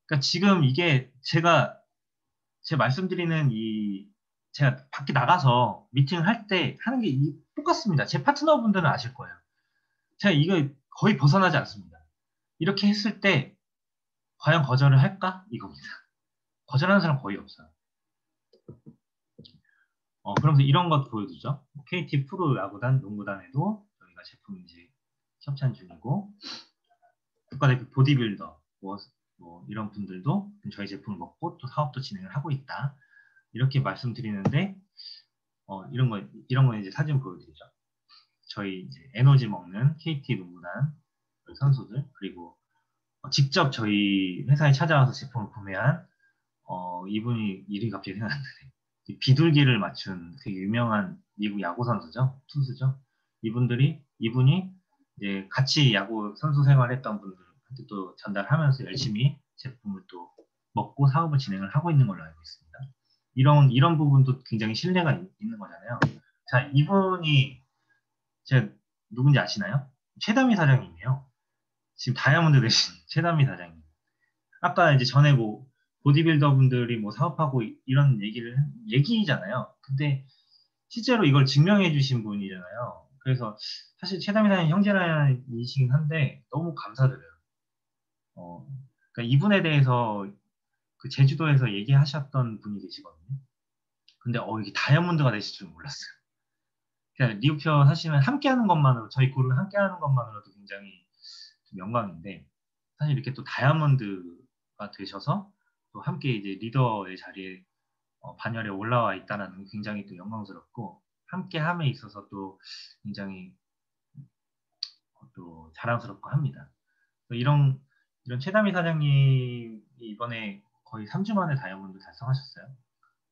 그러니까 지금 이게 제 말씀드리는 제가 밖에 나가서 미팅을 할 때 하는 게 똑같습니다. 제 파트너분들은 아실 거예요. 제가 이거 거의 벗어나지 않습니다. 이렇게 했을 때 과연 거절을 할까? 이겁니다. 거절하는 사람 거의 없어요. 그러면서 이런 것 보여주죠. KT 프로 야구단, 농구단에도 저희가 제품 이제 협찬 중이고 국가대표 보디빌더 뭐 이런 분들도 저희 제품을 먹고 또 사업도 진행을 하고 있다. 이렇게 말씀드리는데 이런 거 이제 사진 보여드리죠. 저희 이제 에너지 먹는 KT 농구단 선수들 그리고 직접 저희 회사에 찾아와서 제품을 구매한 이분이 이름이 갑자기 생각이 안 나네. 비둘기를 맞춘 되게 유명한 미국 야구 선수죠. 투수죠. 이분이 이제 같이 야구 선수 생활했던 분들한테 또 전달하면서 열심히 제품을 또 먹고 사업을 진행을 하고 있는 걸로 알고 있습니다. 이런 부분도 굉장히 신뢰가 있는 거잖아요. 자, 이분이 제가 누군지 아시나요? 최다미 사장님이에요. 지금 다이아몬드 되신 최다미 사장님. 아까 이제 전에 뭐 보디빌더 분들이 뭐 사업하고 이런 얘기잖아요. 근데 실제로 이걸 증명해 주신 분이잖아요. 그래서 사실 최다미 사장님 형제라이시긴 한데 너무 감사드려요. 그러니까 이분에 대해서 그 제주도에서 얘기하셨던 분이 계시거든요. 근데 이게 다이아몬드가 되실 줄 몰랐어요. 그러니까 리우표 사실은 함께하는 것만으로 저희 그룹이 함께하는 것만으로도 굉장히 좀 영광인데 사실 이렇게 또 다이아몬드가 되셔서 또 함께 이제 리더의 자리에 반열에 올라와 있다는 게 굉장히 또 영광스럽고 함께 함에 있어서 또 굉장히 또 자랑스럽고 합니다. 이런 최다미 사장님이 이번에 거의 3주 만에 다이아몬드 달성하셨어요.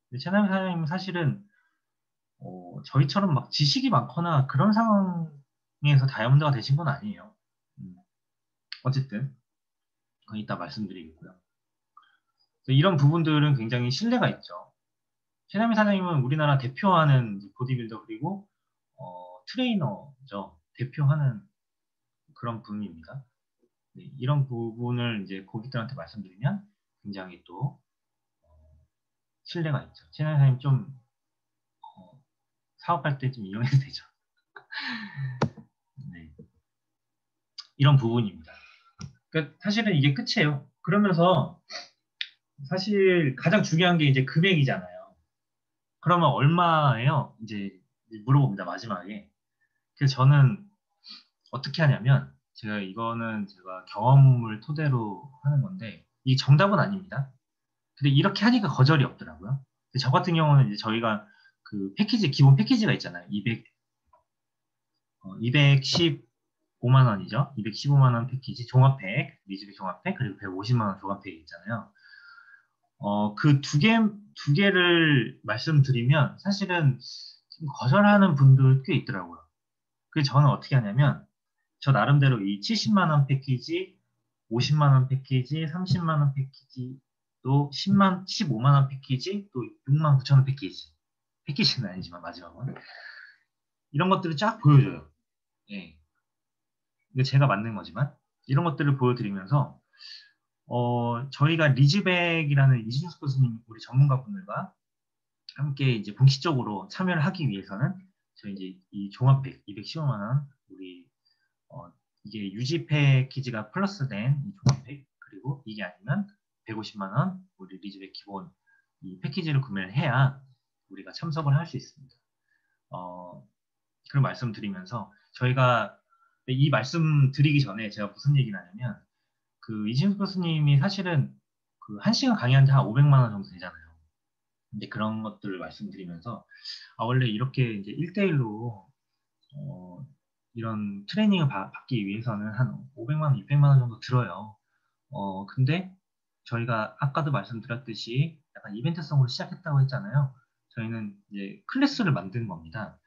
근데 최다미 사장님은 사실은 저희처럼 막 지식이 많거나 그런 상황에서 다이아몬드가 되신 건 아니에요. 어쨌든 그건 이따 말씀드리겠고요. 이런 부분들은 굉장히 신뢰가 있죠. 최다미 사장님은 우리나라 대표하는 보디빌더 그리고 트레이너죠. 대표하는 그런 분입니다. 네, 이런 부분을 이제 고객들한테 말씀드리면 굉장히 또 신뢰가 있죠. 최다미 사장님 좀 사업할 때 좀 이용해도 되죠. 네, 이런 부분입니다. 그러니까 사실은 이게 끝이에요. 그러면서 사실 가장 중요한 게 이제 금액이잖아요. 그러면 얼마예요? 이제 물어봅니다. 마지막에. 그래서 저는 어떻게 하냐면 제가 경험을 토대로 하는 건데 이 정답은 아닙니다. 근데 이렇게 하니까 거절이 없더라고요. 근데 저 같은 경우는 이제 저희가 그 패키지 기본 패키지가 있잖아요. 215만 원이죠. 215만 원 패키지 종합팩, 리즈백 종합팩 그리고 150만 원 종합팩 있잖아요. 그 두 개를 말씀드리면 사실은 좀 거절하는 분들 꽤 있더라고요. 그래서 저는 어떻게 하냐면 저 나름대로 이 70만 원 패키지, 50만 원 패키지, 30만 원 패키지, 또 15만 원 패키지, 또 6만 9천 원 패키지. 패키지는 아니지만 마지막은 이런 것들을 쫙 보여줘요. 예. 이거 제가 만든 거지만 이런 것들을 보여드리면서 저희가 리즈백이라는 이진수 교수님 우리 전문가분들과 함께 이제 공식적으로 참여를 하기 위해서는 저희 이제 이 종합팩 215만 원 우리 이게 유지 패키지가 플러스된 이 종합팩 그리고 이게 아니면 150만 원 우리 리즈백 기본 이 패키지를 구매를 해야 우리가 참석을 할 수 있습니다. 그런 말씀 드리면서 저희가 이 말씀 드리기 전에 제가 무슨 얘기를 하냐면 그 이진수 교수님이 사실은 그 1시간 강의하는데 한 500만 원 정도 되잖아요. 근데 그런 것들을 말씀드리면서 원래 이렇게 이제 1대1로 이런 트레이닝을 받기 위해서는 한 500만 원, 600만 원 정도 들어요. 근데 저희가 아까도 말씀드렸듯이 약간 이벤트성으로 시작했다고 했잖아요. 저희는 이제 클래스를 만든 겁니다.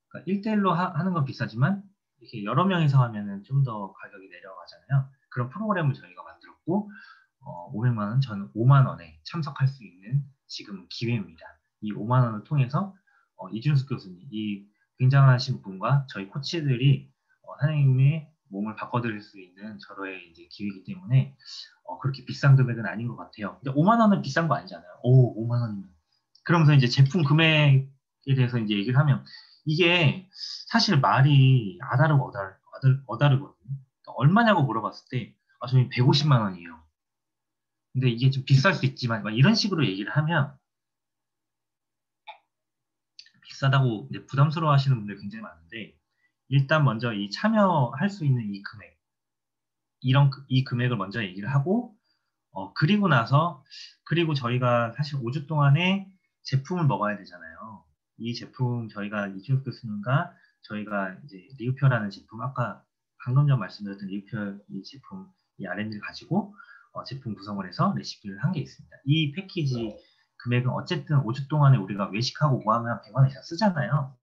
그러니까 1대1로 하는 건 비싸지만 이렇게 여러 명이서 하면은 좀 더 가격이 내려가잖아요. 그런 프로그램을 저희가 만들었고 500만 원, 저는 5만 원에 참석할 수 있는 지금 기회입니다. 이 5만 원을 통해서 이준수 교수님, 이 굉장하신 분과 저희 코치들이 선생님의 몸을 바꿔드릴 수 있는 절호의 이제 기회이기 때문에 그렇게 비싼 금액은 아닌 것 같아요. 근데 5만 원은 비싼 거 아니잖아요. 오, 5만 원이면. 그러면서 이제 제품 금액에 대해서 이제 얘기를 하면 이게 사실 말이 아다르고 어다르거든요. 그러니까 얼마냐고 물어봤을 때 저희 150만 원이에요. 근데 이게 좀 비쌀 수 있지만 이런 식으로 얘기를 하면 비싸다고 이제 부담스러워 하시는 분들이 굉장히 많은데 일단 먼저 이 참여할 수 있는 이 금액 이 금액을 먼저 얘기를 하고 그리고 나서 그리고 저희가 사실 5주 동안에 제품을 먹어야 되잖아요. 이 제품 저희가 이준욱 교수님과 저희가 이제 리우표라는 제품 아까 방금 전 말씀드렸던 리우표 이 제품 이 R&D를 가지고 제품 구성을 해서 레시피를 한 게 있습니다. 이 패키지 금액은 어쨌든 5주 동안에 우리가 외식하고 뭐 하면 100만 원 이상 쓰잖아요.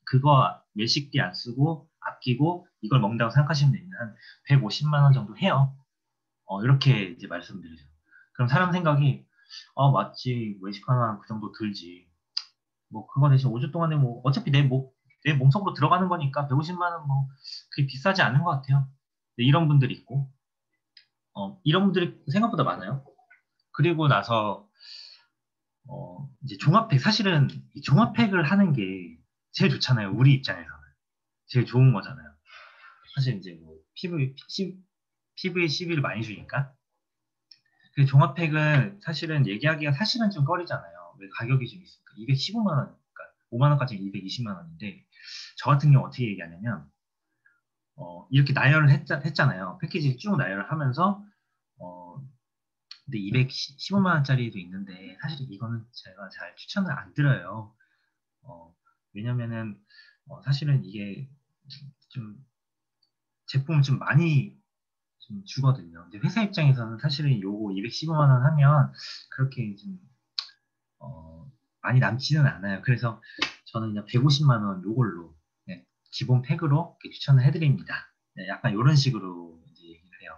그거 외식비 안 쓰고 아끼고 이걸 먹는다고 생각하시면 되면 한 150만 원 정도 해요. 이렇게 이제 말씀드리죠. 그럼 사람 생각이 맞지 외식하면 그 정도 들지. 뭐 그거 대신 5주 동안에 뭐 어차피 내 몸속으로 들어가는 거니까 150만 원 뭐 그게 비싸지 않은 것 같아요. 네, 이런 분들이 있고 이런 분들이 생각보다 많아요. 그리고 나서 이제 종합팩 사실은 이 종합팩을 하는 게 제일 좋잖아요. 우리 입장에서는 제일 좋은 거잖아요. 사실 이제 뭐 피부에 시비를 많이 주니까. 그 종합팩은 사실은 얘기하기가 사실은 좀 꺼리잖아요. 왜 가격이 좀 있으니까. 215만 원, 그러니까 5만 원까지 220만 원인데 저 같은 경우 어떻게 얘기하냐면 이렇게 나열을 했잖아요. 패키지 쭉 나열을 하면서 어, 근데 215만 원짜리도 있는데 사실 이거는 제가 잘 추천을 안 드려요. 왜냐면은 사실은 이게 좀 제품을 좀 많이 좀 주거든요. 근데 회사 입장에서는 사실은 요거 215만 원 하면 그렇게 좀 많이 남지는 않아요. 그래서 저는 그냥 150만 원 요걸로 네, 기본 팩으로 이렇게 추천을 해드립니다. 네, 약간 이런 식으로 이제 얘기를 해요.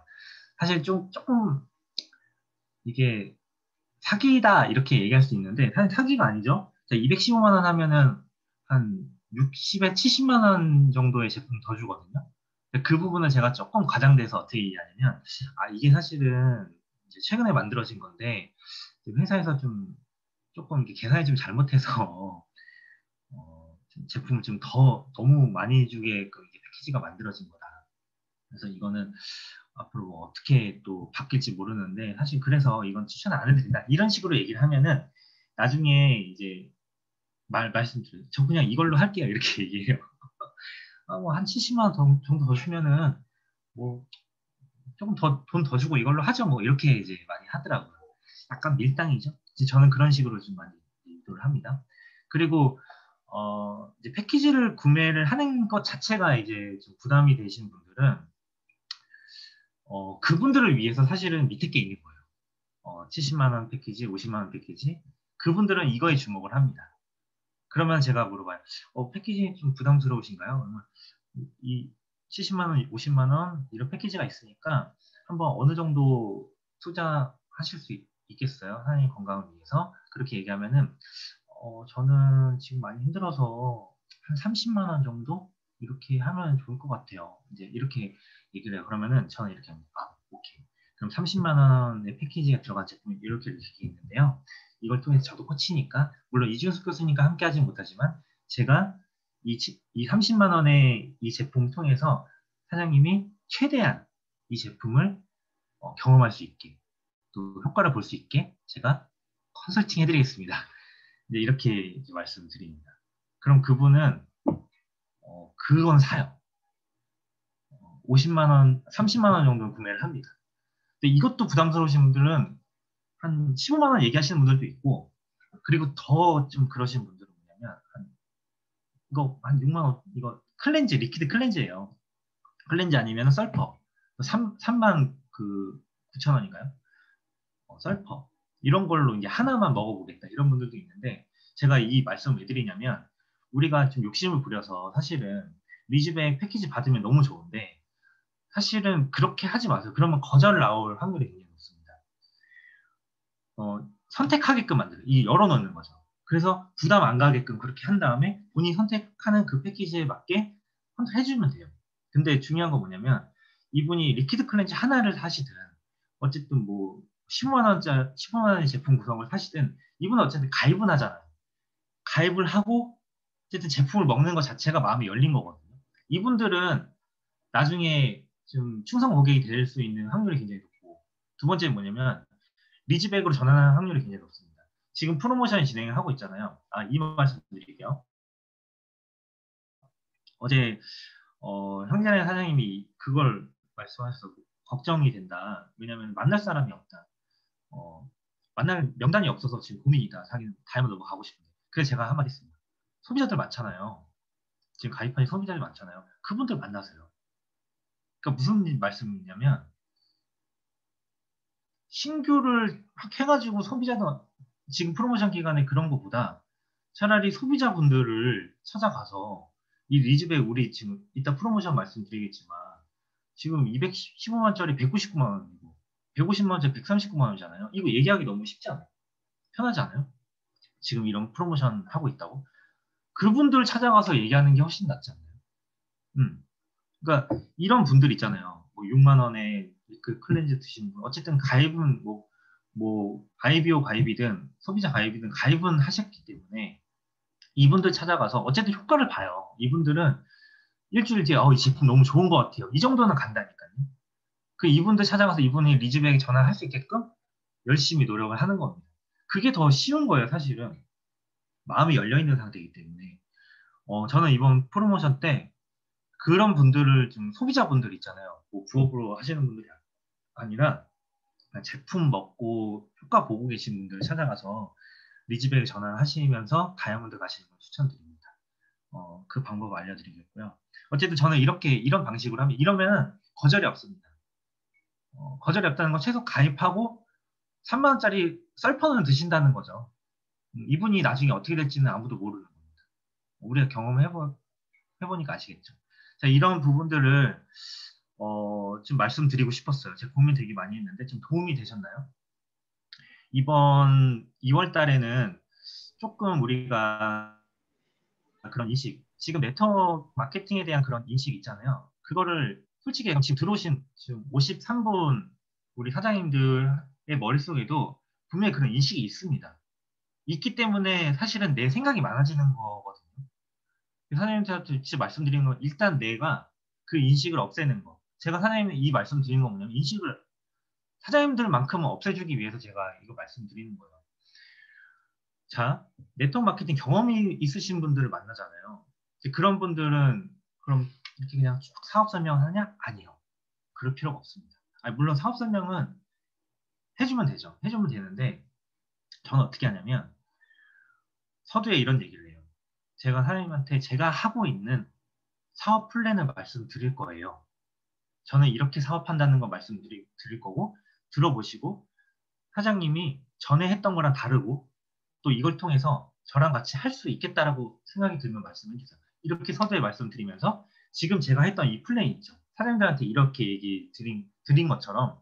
사실 좀 조금 이게 사기다 이렇게 얘기할 수 있는데 사실 사기가 아니죠. 215만 원 하면은 한 60에 70만 원 정도의 제품 더 주거든요. 근데 그 부분을 제가 조금 과장돼서 어떻게 얘기하냐면 이게 사실은 이제 최근에 만들어진 건데 회사에서 좀 조금 이렇게 계산이 좀 잘못해서 좀 제품을 좀 더 너무 많이 주게 그 이게 패키지가 만들어진 거다. 그래서 이거는 앞으로 뭐 어떻게 또 바뀔지 모르는데 사실 그래서 이건 추천 안 해드린다. 이런 식으로 얘기를 하면은 나중에 이제 말씀드려요. 저 그냥 이걸로 할게요. 이렇게 얘기해요. 뭐 한 70만 원 정도 더 주면은 뭐 조금 더 돈 더 주고 이걸로 하죠. 뭐 이렇게 이제 많이 하더라고요. 약간 밀당이죠. 이제 저는 그런 식으로 좀 많이 유도를 합니다. 그리고 이제 패키지를 구매를 하는 것 자체가 이제 좀 부담이 되시는 분들은 그분들을 위해서 사실은 밑에 게 있는 거예요. 70만 원 패키지, 50만 원 패키지. 그분들은 이거에 주목을 합니다. 그러면 제가 물어봐요. 패키지 좀 부담스러우신가요? 그러면 이 70만 원, 50만 원 이런 패키지가 있으니까 한번 어느 정도 투자하실 수 있겠어요? 사장님 건강을 위해서. 그렇게 얘기하면은 저는 지금 많이 힘들어서 한 30만 원 정도 이렇게 하면 좋을 것 같아요. 이제 이렇게 얘기를 해요. 그러면은 저는 이렇게 합니다. 오케이. 그럼 30만 원의 패키지가 들어간 제품이 이렇게 있는데요. 이걸 통해서 저도 코치니까 물론 이준석 교수님과 함께 하진 못하지만 제가 이 30만 원의 이 제품을 통해서 사장님이 최대한 이 제품을 경험할 수 있게 또 효과를 볼 수 있게 제가 컨설팅 해드리겠습니다. 이제 이렇게 이제 말씀드립니다. 그럼 그분은 그건 사요. 50만 원, 30만 원 정도 구매를 합니다. 근데 이것도 부담스러우신 분들은 한 15만 원 얘기하시는 분들도 있고 그리고 더 좀 그러신 분들은 뭐냐면 이거 한 6만 원 이거 클렌즈 리퀴드 클렌즈예요. 클렌즈 아니면 설퍼 3만 그 9천 원인가요? 설퍼 이런 걸로 이제 하나만 먹어보겠다 이런 분들도 있는데 제가 이 말씀을 왜 드리냐면 우리가 좀 욕심을 부려서 사실은 리즈백 패키지 받으면 너무 좋은데 사실은 그렇게 하지 마세요. 그러면 거절 나올 확률이 굉장히 높습니다. 선택하게끔 만들어요. 이 열어놓는 거죠. 그래서 부담 안 가게끔 그렇게 한 다음에 본인이 선택하는 그 패키지에 맞게 선택해주면 돼요. 근데 중요한 건 뭐냐면 이분이 리퀴드 클렌즈 하나를 사시든 어쨌든 뭐 15만 원짜리 15만 원의 제품 구성을 사시든 이분은 어쨌든 가입은 하잖아요. 가입을 하고 어쨌든 제품을 먹는 것 자체가 마음이 열린 거거든요. 이분들은 나중에 좀 충성 고객이 될 수 있는 확률이 굉장히 높고 두 번째는 뭐냐면 리즈백으로 전환하는 확률이 굉장히 높습니다. 지금 프로모션을 진행을 하고 있잖아요. 이 말씀 드릴게요. 어제 형제네 사장님이 그걸 말씀하셔서 걱정이 된다. 왜냐하면 만날 사람이 없다. 어, 만날 명단이 없어서 지금 고민이다. 자기는 다이아몬드 너무 가고 싶은데. 그래서 제가 한마디 했습니다. 소비자들 많잖아요. 지금 가입하는 소비자들 많잖아요. 그분들 만나세요. 그러니까 무슨 말씀이냐면 신규를 확 해가지고 소비자들 지금 프로모션 기간에 그런 것보다 차라리 소비자분들을 찾아가서 이 리즈백 우리 지금 이따 프로모션 말씀드리겠지만 지금 215만원짜리 199만 원이고 150만 원짜리 139만 원이잖아요. 이거 얘기하기 너무 쉽지 않아요? 편하지 않아요? 지금 이런 프로모션 하고 있다고? 그분들 찾아가서 얘기하는 게 훨씬 낫지 않나요? 그러니까 이런 분들 있잖아요. 뭐 6만 원에 그 클렌즈 드시는 분. 어쨌든 가입은 뭐 IBO 가입이든 소비자 가입이든 가입은 하셨기 때문에 이분들 찾아가서 어쨌든 효과를 봐요. 이분들은 일주일 뒤에 이 제품 너무 좋은 것 같아요. 이 정도는 간다니까요. 그 이분들 찾아가서 이분이 리즈백에 전환할 수 있게끔 열심히 노력을 하는 겁니다. 그게 더 쉬운 거예요, 사실은. 마음이 열려있는 상태이기 때문에. 저는 이번 프로모션 때 그런 분들을 좀 소비자분들 있잖아요. 뭐 부업으로 하시는 분들이 아니라 제품 먹고 효과 보고 계신 분들 찾아가서 리즈백 전환하시면서 다이아몬드 가시는 걸 추천드립니다. 그 방법 알려드리겠고요. 어쨌든 저는 이런 방식으로 하면 이러면 거절이 없습니다. 거절이 없다는 건 최소 가입하고 3만 원짜리 썰퍼는 드신다는 거죠. 이분이 나중에 어떻게 될지는 아무도 모르는 겁니다. 우리가 해보니까 아시겠죠. 자, 이런 부분들을 좀 말씀드리고 싶었어요. 제가 고민 되게 많이 했는데 좀 도움이 되셨나요? 이번 2월 달에는 조금 우리가 그런 인식, 지금 네트워크 마케팅에 대한 그런 인식 있잖아요. 그거를 솔직히 지금 들어오신 지금 53분 우리 사장님들의 머릿속에도 분명히 그런 인식이 있습니다. 있기 때문에 사실은 내 생각이 많아지는 거거든요. 사장님한테 진짜 말씀드리는 건 일단 내가 그 인식을 없애는 거. 제가 사장님이 이 말씀 드리는 건 뭐냐면 인식을 사장님들만큼은 없애주기 위해서 제가 이거 말씀드리는 거예요. 자, 네트워크 마케팅 경험이 있으신 분들을 만나잖아요. 그런 분들은 그럼 이렇게 그냥 쭉 사업 설명하냐? 아니요. 그럴 필요가 없습니다. 아니, 물론 사업 설명은 해주면 되죠. 해주면 되는데 저는 어떻게 하냐면 서두에 이런 얘기를 해요. 제가 사장님한테 제가 하고 있는 사업 플랜을 말씀드릴 거예요. 저는 이렇게 사업한다는 거 말씀드릴 거고 들어보시고 사장님이 전에 했던 거랑 다르고 또 이걸 통해서 저랑 같이 할 수 있겠다라고 생각이 들면 말씀해 주세요. 이렇게 서두에 말씀드리면서 지금 제가 했던 이 플랜 있죠. 사장님들한테 이렇게 얘기 드린 것처럼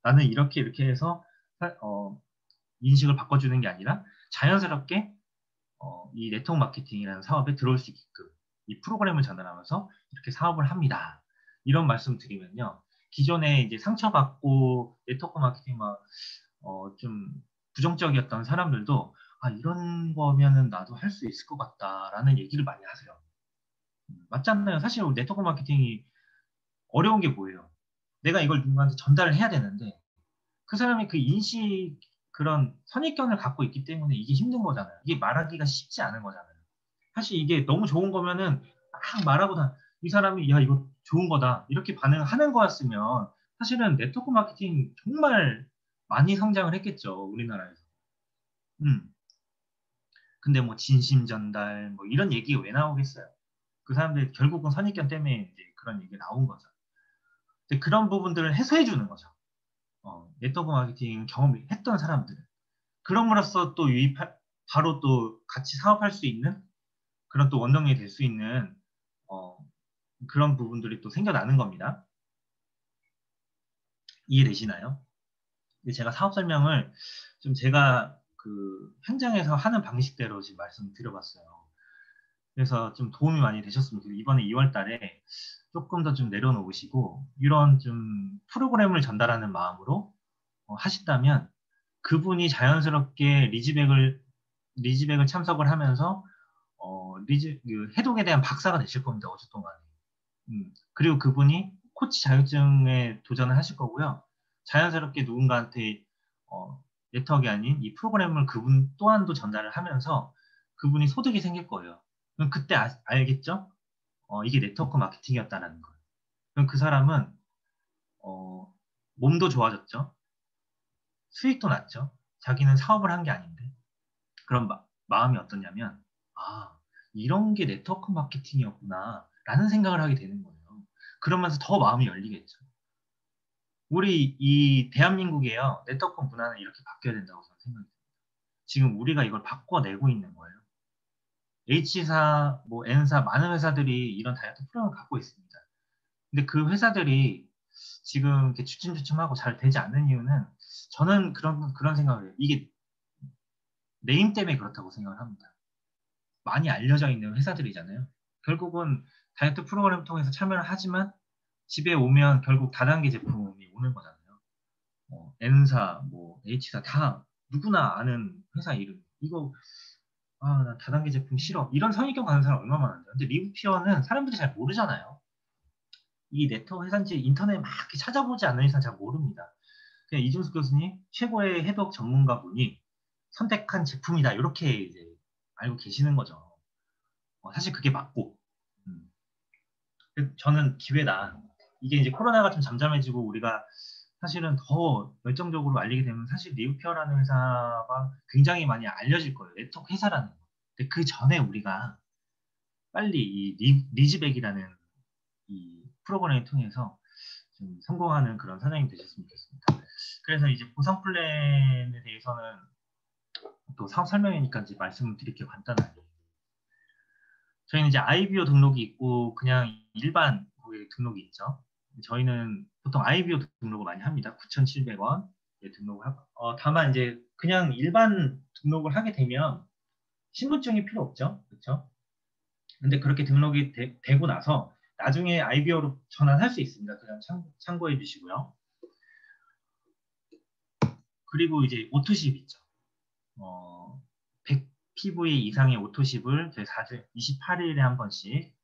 나는 이렇게 해서 인식을 바꿔주는 게 아니라 자연스럽게 이 네트워크 마케팅이라는 사업에 들어올 수 있게끔 이 프로그램을 전달하면서 이렇게 사업을 합니다. 이런 말씀 드리면요. 기존에 이제 상처받고 네트워크 마케팅 좀 부정적이었던 사람들도 이런 거면은 나도 할 수 있을 것 같다라는 얘기를 많이 하세요. 맞잖아요. 사실 네트워크 마케팅이 어려운 게 뭐예요? 내가 이걸 누군가한테 전달을 해야 되는데 그 사람이 그 인식 그런 선입견을 갖고 있기 때문에 이게 힘든 거잖아요. 이게 말하기가 쉽지 않은 거잖아요. 사실 이게 너무 좋은 거면은 막 말하고 이 사람이 야 이거 좋은 거다 이렇게 반응하는 거였으면 사실은 네트워크 마케팅 정말 많이 성장을 했겠죠 우리나라에서. 근데 뭐 진심 전달 뭐 이런 얘기가 왜 나오겠어요? 그 사람들 결국은 선입견 때문에 이제 그런 얘기가 나온 거죠. 근데 그런 부분들을 해소해 주는 거죠. 네트워크 마케팅 경험을 했던 사람들. 그럼으로써 또 바로 또 같이 사업할 수 있는 그런 또 원동력이 될 수 있는 어, 그런 부분들이 또 생겨나는 겁니다. 이해되시나요? 근데 제가 사업 설명을 좀 제가 그 현장에서 하는 방식대로 지금 말씀드려봤어요. 그래서 좀 도움이 많이 되셨으면 좋겠어요. 이번에 2월 달에 조금 더 좀 내려놓으시고 이런 좀 프로그램을 전달하는 마음으로 하신다면 그분이 자연스럽게 리즈백을 참석을 하면서 그 해독에 대한 박사가 되실 겁니다. 어쨌든 간에. 그리고 그분이 코치 자격증에 도전을 하실 거고요. 자연스럽게 누군가한테 네트워크가 아닌 이 프로그램을 그분 또한도 전달을 하면서 그분이 소득이 생길 거예요. 그럼 그때 알겠죠? 이게 네트워크 마케팅이었다라는 걸. 그럼 그 사람은 어, 몸도 좋아졌죠. 수익도 났죠. 자기는 사업을 한 게 아닌데. 그런 마음이 어떠냐면 아, 이런 게 네트워크 마케팅이었구나 라는 생각을 하게 되는 거예요. 그러면서 더 마음이 열리겠죠. 우리 이 대한민국이에요. 네트워크 문화는 이렇게 바뀌어야 된다고 저는 생각해요. 지금 우리가 이걸 바꿔내고 있는 거예요. H사, 뭐 N사 많은 회사들이 이런 다이어트 프로그램을 갖고 있습니다. 근데 그 회사들이 지금 이렇게 주춤주춤하고 잘 되지 않는 이유는 저는 그런 생각을 해요. 이게 네임 때문에 그렇다고 생각을 합니다. 많이 알려져 있는 회사들이잖아요. 결국은 다이어트 프로그램 통해서 참여를 하지만 집에 오면 결국 다단계 제품이 오는 거잖아요. N사, 뭐 H사 다 누구나 아는 회사 이름. 이거 나 다단계 제품 싫어. 이런 선입견 가는 사람 얼마나 많은데. 근데 리뷰피어는 사람들이 잘 모르잖아요. 이 네트워크 회사인지 인터넷 막 이렇게 찾아보지 않는 이상 잘 모릅니다. 그냥 이준숙 교수님 최고의 해독 전문가분이 선택한 제품이다. 이렇게 이제 알고 계시는 거죠. 사실 그게 맞고. 저는 기회다. 이게 이제 코로나가 좀 잠잠해지고 우리가 사실은 더 열정적으로 알리게 되면 사실 리우피어라는 회사가 굉장히 많이 알려질 거예요. 네트워크 회사라는 거. 근데 그 전에 우리가 빨리 이 리즈백이라는 이 프로그램을 통해서 좀 성공하는 그런 사장님 되셨으면 좋겠습니다. 그래서 이제 보상 플랜에 대해서는 또 사업 설명이니까 이제 말씀을 드릴게요. 간단하게. 저희는 이제 IBO 등록이 있고 그냥 일반 고객 등록이 있죠. 저희는 보통 IBO 등록을 많이 합니다. 9,700원 등록을 하고 다만 이제 그냥 일반 등록을 하게 되면 신분증이 필요 없죠. 그렇죠? 근데 그렇게 등록이 되고 나서 나중에 IBO로 전환할 수 있습니다. 그냥 참고해 주시고요. 그리고 이제 오토십 있죠. 100 PV 이상의 오토십을 저희 28일에 한 번씩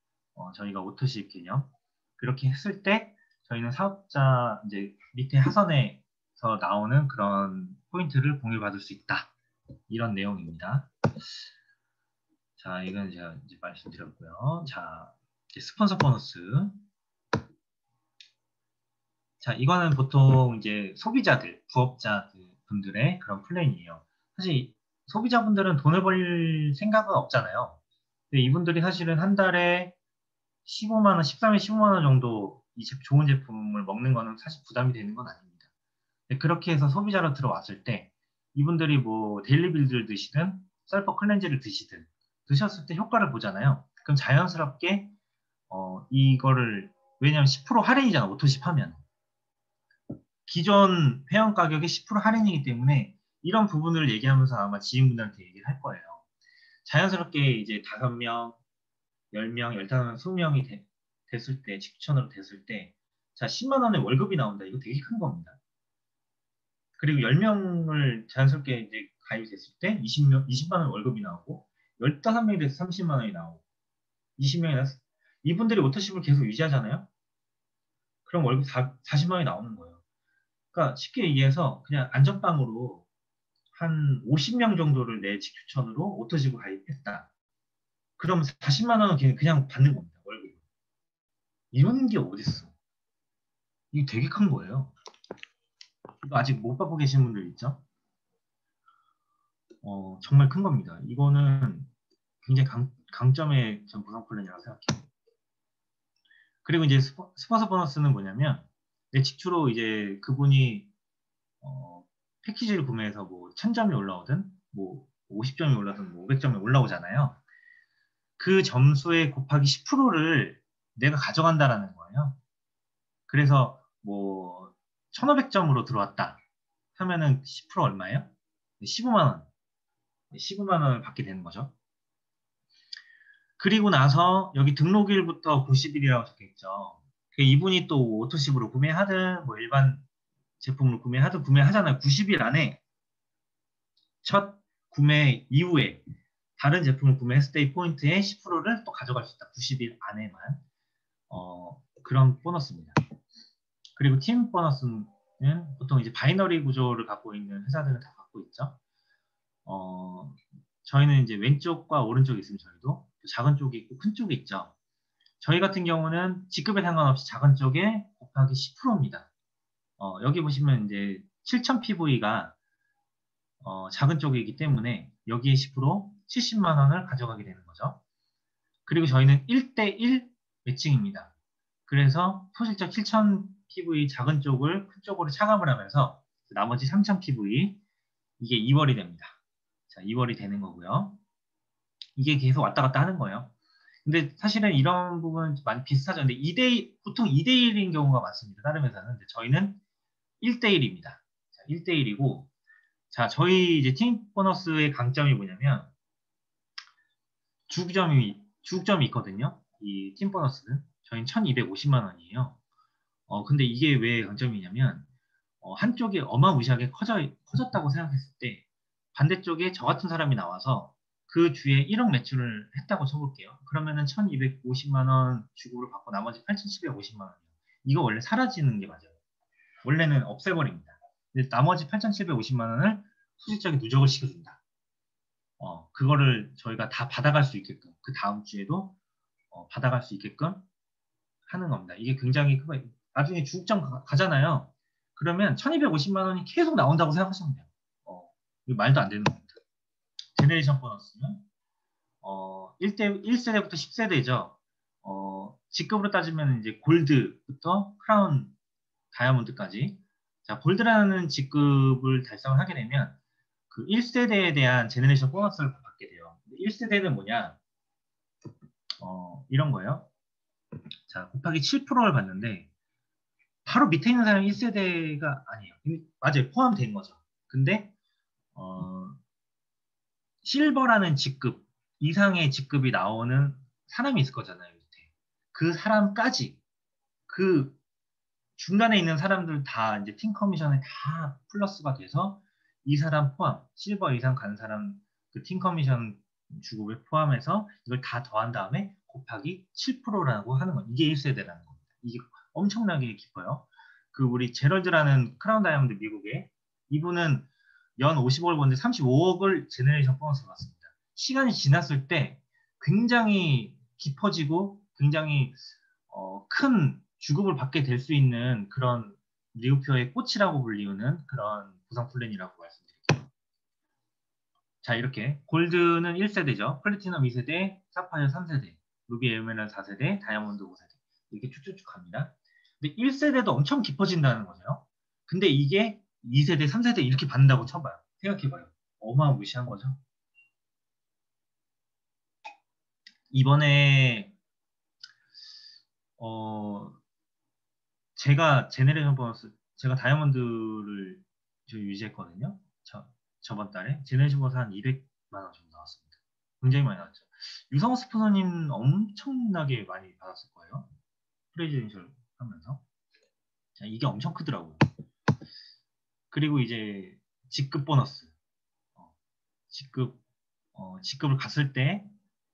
저희가 오토십 개념 그렇게 했을 때 저희는 사업자 이제 밑에 하선에서 나오는 그런 포인트를 공유받을 수 있다. 이런 내용입니다. 자, 이건 제가 이제 말씀드렸고요. 자, 이제 스폰서 보너스. 자, 이거는 보통 이제 소비자들, 부업자들 분들의 그런 플랜이에요. 사실 소비자분들은 돈을 벌 생각은 없잖아요. 근데 이분들이 사실은 한 달에 15만 원, 13에 15만 원 정도 이 좋은 제품을 먹는 거는 사실 부담이 되는 건 아닙니다. 근데 그렇게 해서 소비자로 들어왔을 때 이분들이 뭐 데일리 빌드를 드시든 셀프 클렌즈를 드시든 드셨을 때 효과를 보잖아요. 그럼 자연스럽게 이거를 왜냐하면 10% 할인이잖아. 오토십 하면. 기존 회원 가격이 10% 할인이기 때문에 이런 부분을 얘기하면서 아마 지인분들한테 얘기를 할 거예요. 자연스럽게 이제 5명, 10명, 15명, 20명이 됐을 때, 직천으로 됐을 때, 자, 10만 원의 월급이 나온다. 이거 되게 큰 겁니다. 그리고 10명을 자연스럽게 이제 가입이 됐을 때 20만 원 월급이 나오고, 15명이 돼서 30만 원이 나오고, 20명이 나서 이분들이 오토십을 계속 유지하잖아요? 그럼 월급 40만 원이 나오는 거예요. 그러니까 쉽게 얘기해서 그냥 안전빵으로 한 50명 정도를 내 직추천으로 오토집을 가입했다. 그럼 40만 원은 그냥 받는 겁니다. 월급. 이런 게 어딨어. 이게 되게 큰 거예요. 이거 아직 못 받고 계신 분들 있죠? 정말 큰 겁니다. 이거는 굉장히 강점의 전 보상 플랜이라고 생각해요. 그리고 이제 스폰서 보너스는 뭐냐면 내 직추로 이제 그분이 패키지를 구매해서 뭐 1000점이 올라오든 뭐 50점이 올라오든 뭐 500점이 올라오잖아요. 그 점수에 곱하기 10%를 내가 가져간다라는 거예요. 그래서 뭐 1500점으로 들어왔다 하면은 10% 얼마예요? 15만 원. 15만 원을 받게 되는 거죠. 그리고 나서 여기 등록일부터 90일이라고 적혀있죠. 이분이 또 오토십으로 구매하든 뭐 일반 제품으로 구매하든 구매하잖아요. 90일 안에 첫 구매 이후에 다른 제품을 구매했을 때의 포인트의 10%를 또 가져갈 수 있다. 90일 안에만. 그런 보너스입니다. 그리고 팀 보너스는 보통 이제 바이너리 구조를 갖고 있는 회사들은 다 갖고 있죠. 저희는 이제 왼쪽과 오른쪽이 있으면 저희도 작은 쪽이 있고 큰 쪽이 있죠. 저희 같은 경우는 직급에 상관없이 작은 쪽에 곱하기 10%입니다. 여기 보시면 이제 7000 PV가 작은 쪽이기 때문에 여기에 10% 70만 원을 가져가게 되는 거죠. 그리고 저희는 1대1 매칭입니다. 그래서 소실적 7000 PV 작은 쪽을 큰 쪽으로 차감을 하면서 나머지 3000 PV 이게 2월이 됩니다. 자, 2월이 되는 거고요. 이게 계속 왔다 갔다 하는 거예요. 근데 사실은 이런 부분은 많이 비슷하죠. 근데 보통 2대1인 경우가 많습니다. 다른 회사는. 근데 저희는 1대1입니다. 자, 1대1이고, 자, 저희 이제 팀 보너스의 강점이 뭐냐면, 주점이 있거든요. 이 팀 보너스는. 저희는 1250만 원이에요. 근데 이게 왜 강점이냐면, 한쪽이 어마무시하게 커졌다고 생각했을 때, 반대쪽에 저 같은 사람이 나와서 그 주에 1억 매출을 했다고 쳐볼게요. 그러면은 1250만 원 주고를 받고 나머지 8750만 원이요. 이거 원래 사라지는 게 맞아요. 원래는 없애버립니다. 근데 나머지 8750만 원을 소실적인 누적을 시켜준다. 그거를 저희가 다 받아갈 수 있게끔, 그 다음 주에도 받아갈 수 있게끔 하는 겁니다. 이게 굉장히 나중에 주국장 가잖아요. 그러면 1250만 원이 계속 나온다고 생각하시면 돼요. 이거 말도 안 되는 겁니다. 제네레이션 보너스는 1세대부터 10세대죠. 직급으로 따지면 이제 골드부터 크라운 다이아몬드까지. 자, 골드라는 직급을 달성을 하게 되면 그 1세대에 대한 제네레이션 보너스를 받게 돼요. 1세대는 뭐냐? 이런 거예요. 자, 곱하기 7%를 받는데 바로 밑에 있는 사람이 1세대가 아니에요. 맞아요. 포함된 거죠. 근데 실버라는 직급 이상의 직급이 나오는 사람이 있을 거잖아요. 밑에. 그 사람까지 그 중간에 있는 사람들 다 이제 팀 커미션에 다 플러스가 돼서 이 사람 포함 실버 이상 간 사람 그 팀 커미션 주급에 포함해서 이걸 다 더한 다음에 곱하기 7%라고 하는 거. 이게 1세대라는 겁니다. 이게 엄청나게 깊어요. 그 우리 제럴드라는 크라운 다이아몬드 미국에 이분은 연 50억을 버는데 35억을 제네레이션 보너스로 받습니다. 시간이 지났을 때 굉장히 깊어지고 굉장히 큰 주급을 받게 될 수 있는 그런 리우표의 꽃이라고 불리우는 그런 보상 플랜이라고 말씀드릴게요. 자, 이렇게 골드는 1세대죠. 플래티넘 2세대, 사파이어 3세대, 루비 에메랄드 4세대, 다이아몬드 5세대 이렇게 쭉쭉쭉 갑니다. 근데 1세대도 엄청 깊어진다는 거죠. 근데 이게 2세대, 3세대 이렇게 받는다고 쳐봐요. 생각해봐요. 어마무시한 거죠. 이번에 제가 제네레이션 보너스, 제가 다이아몬드를 유지했거든요. 저번 달에 제네레이션 보너스 한 200만 원 정도 나왔습니다. 굉장히 많이 나왔죠. 유성호 스포너님 엄청나게 많이 받았을 거예요. 프레지던셜 하면서. 자, 이게 엄청 크더라고요. 그리고 이제 직급 보너스. 직급을 갔을 때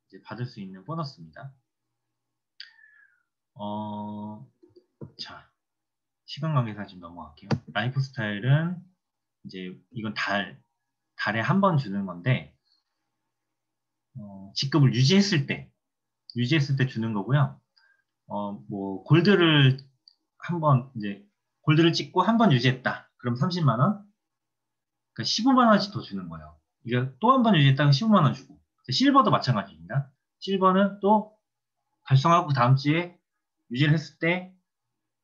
이제 받을 수 있는 보너스입니다. 자, 시간 관계상 지금 넘어갈게요. 라이프 스타일은 이제 이건 달에 한 번 주는 건데 직급을 유지했을 때 주는 거고요. 뭐 골드를 한번 이제 골드를 찍고 한 번 유지했다. 그럼 30만 원. 그러니까 15만 원씩 더 주는 거예요. 이게 또 한 번 유지했다가 15만 원 주고. 실버도 마찬가지입니다. 실버는 또 달성하고 다음 주에 유지를 했을 때